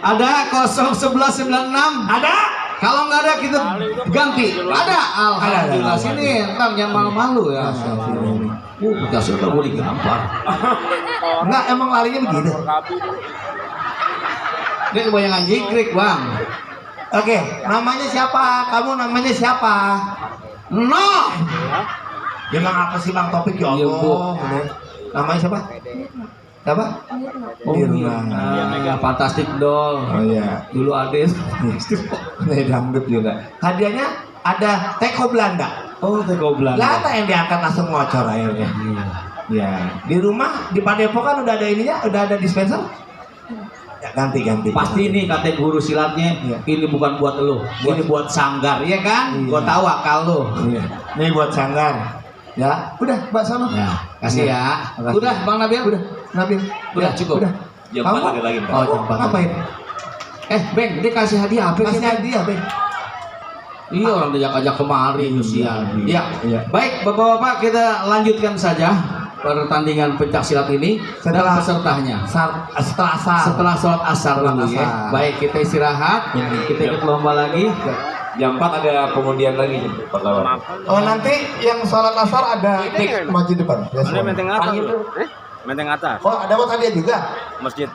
Ada 01196. Ada? Kalau nggak ada kita ganti. Ada. Alhamdulillah. Ada. Sini, ntar jangan malu-malu ya. Sini. Kita sudah boleh gampar. Enggak, emang larinya begitu. Ini kebanyakan jikrik bang. Oke, namanya siapa? Kamu namanya siapa? No. Bilang apa sih Bang Topik ya Iya, Bu. Allah. Namanya siapa? Siapa? Oh Mirna. iya. Fantastic doll. Oh iya. Dulu ada. Nih dangdut juga. Hadiahnya ada teko Belanda. Oh teko Belanda. Belanda yang diangkat langsung ngocor akhirnya. Ya. Di rumah di Padepokan udah ada ininya, udah ada dispenser. Ya, ganti. Pasti nih kata guru silatnya, Iya. ini bukan buat lo, ini buat sanggar, ya kan? Iya. Gua tahu akal lo. Iya. Nih buat sanggar. Ya, udah, Mbak sana. Ya, kasih ya. Makasih. Udah, Bang Nabil. Nabil. Udah, cukup. Udah. Jam Kamu 4 ada lagi, Pak. Oh, jam 4. ngapain? Beng, dia kasih hadiah apa sih? Kasih hadiah, Bang. Iya, orang diajak-ajak kemari, usian. Iya. Ya. Baik, Bapak-bapak, kita lanjutkan saja pertandingan pencak silat ini dan Setelah- pesertanya. Setelah asar. Setelah sholat asar Sholat dulu ya. asar. Baik, kita istirahat. Kita ikut lomba lagi. Jam 4 ada pengundian lagi jam 4 lawan. Oh, nanti yang sholat asar ada maju depan. Ya, Mana semua. menteng atas lu? Menteng atas. Oh, ada buat hadiah juga. Masjid.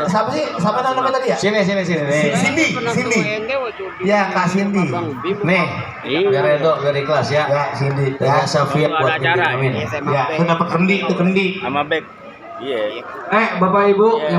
Siapa sih? Siapa namanya tadi ya? Sini. Nih. Cindy. Ya, Kak Cindy. Nih. Biar Edo, biar ikhlas ya. Ya, Cindy. Ya, Ya, Safia buat Ada acara bimbing, amin. ini SMA ya, itu dapat kendi, itu kendi. sama bag. Iya. Bapak Ibu, Iya. yang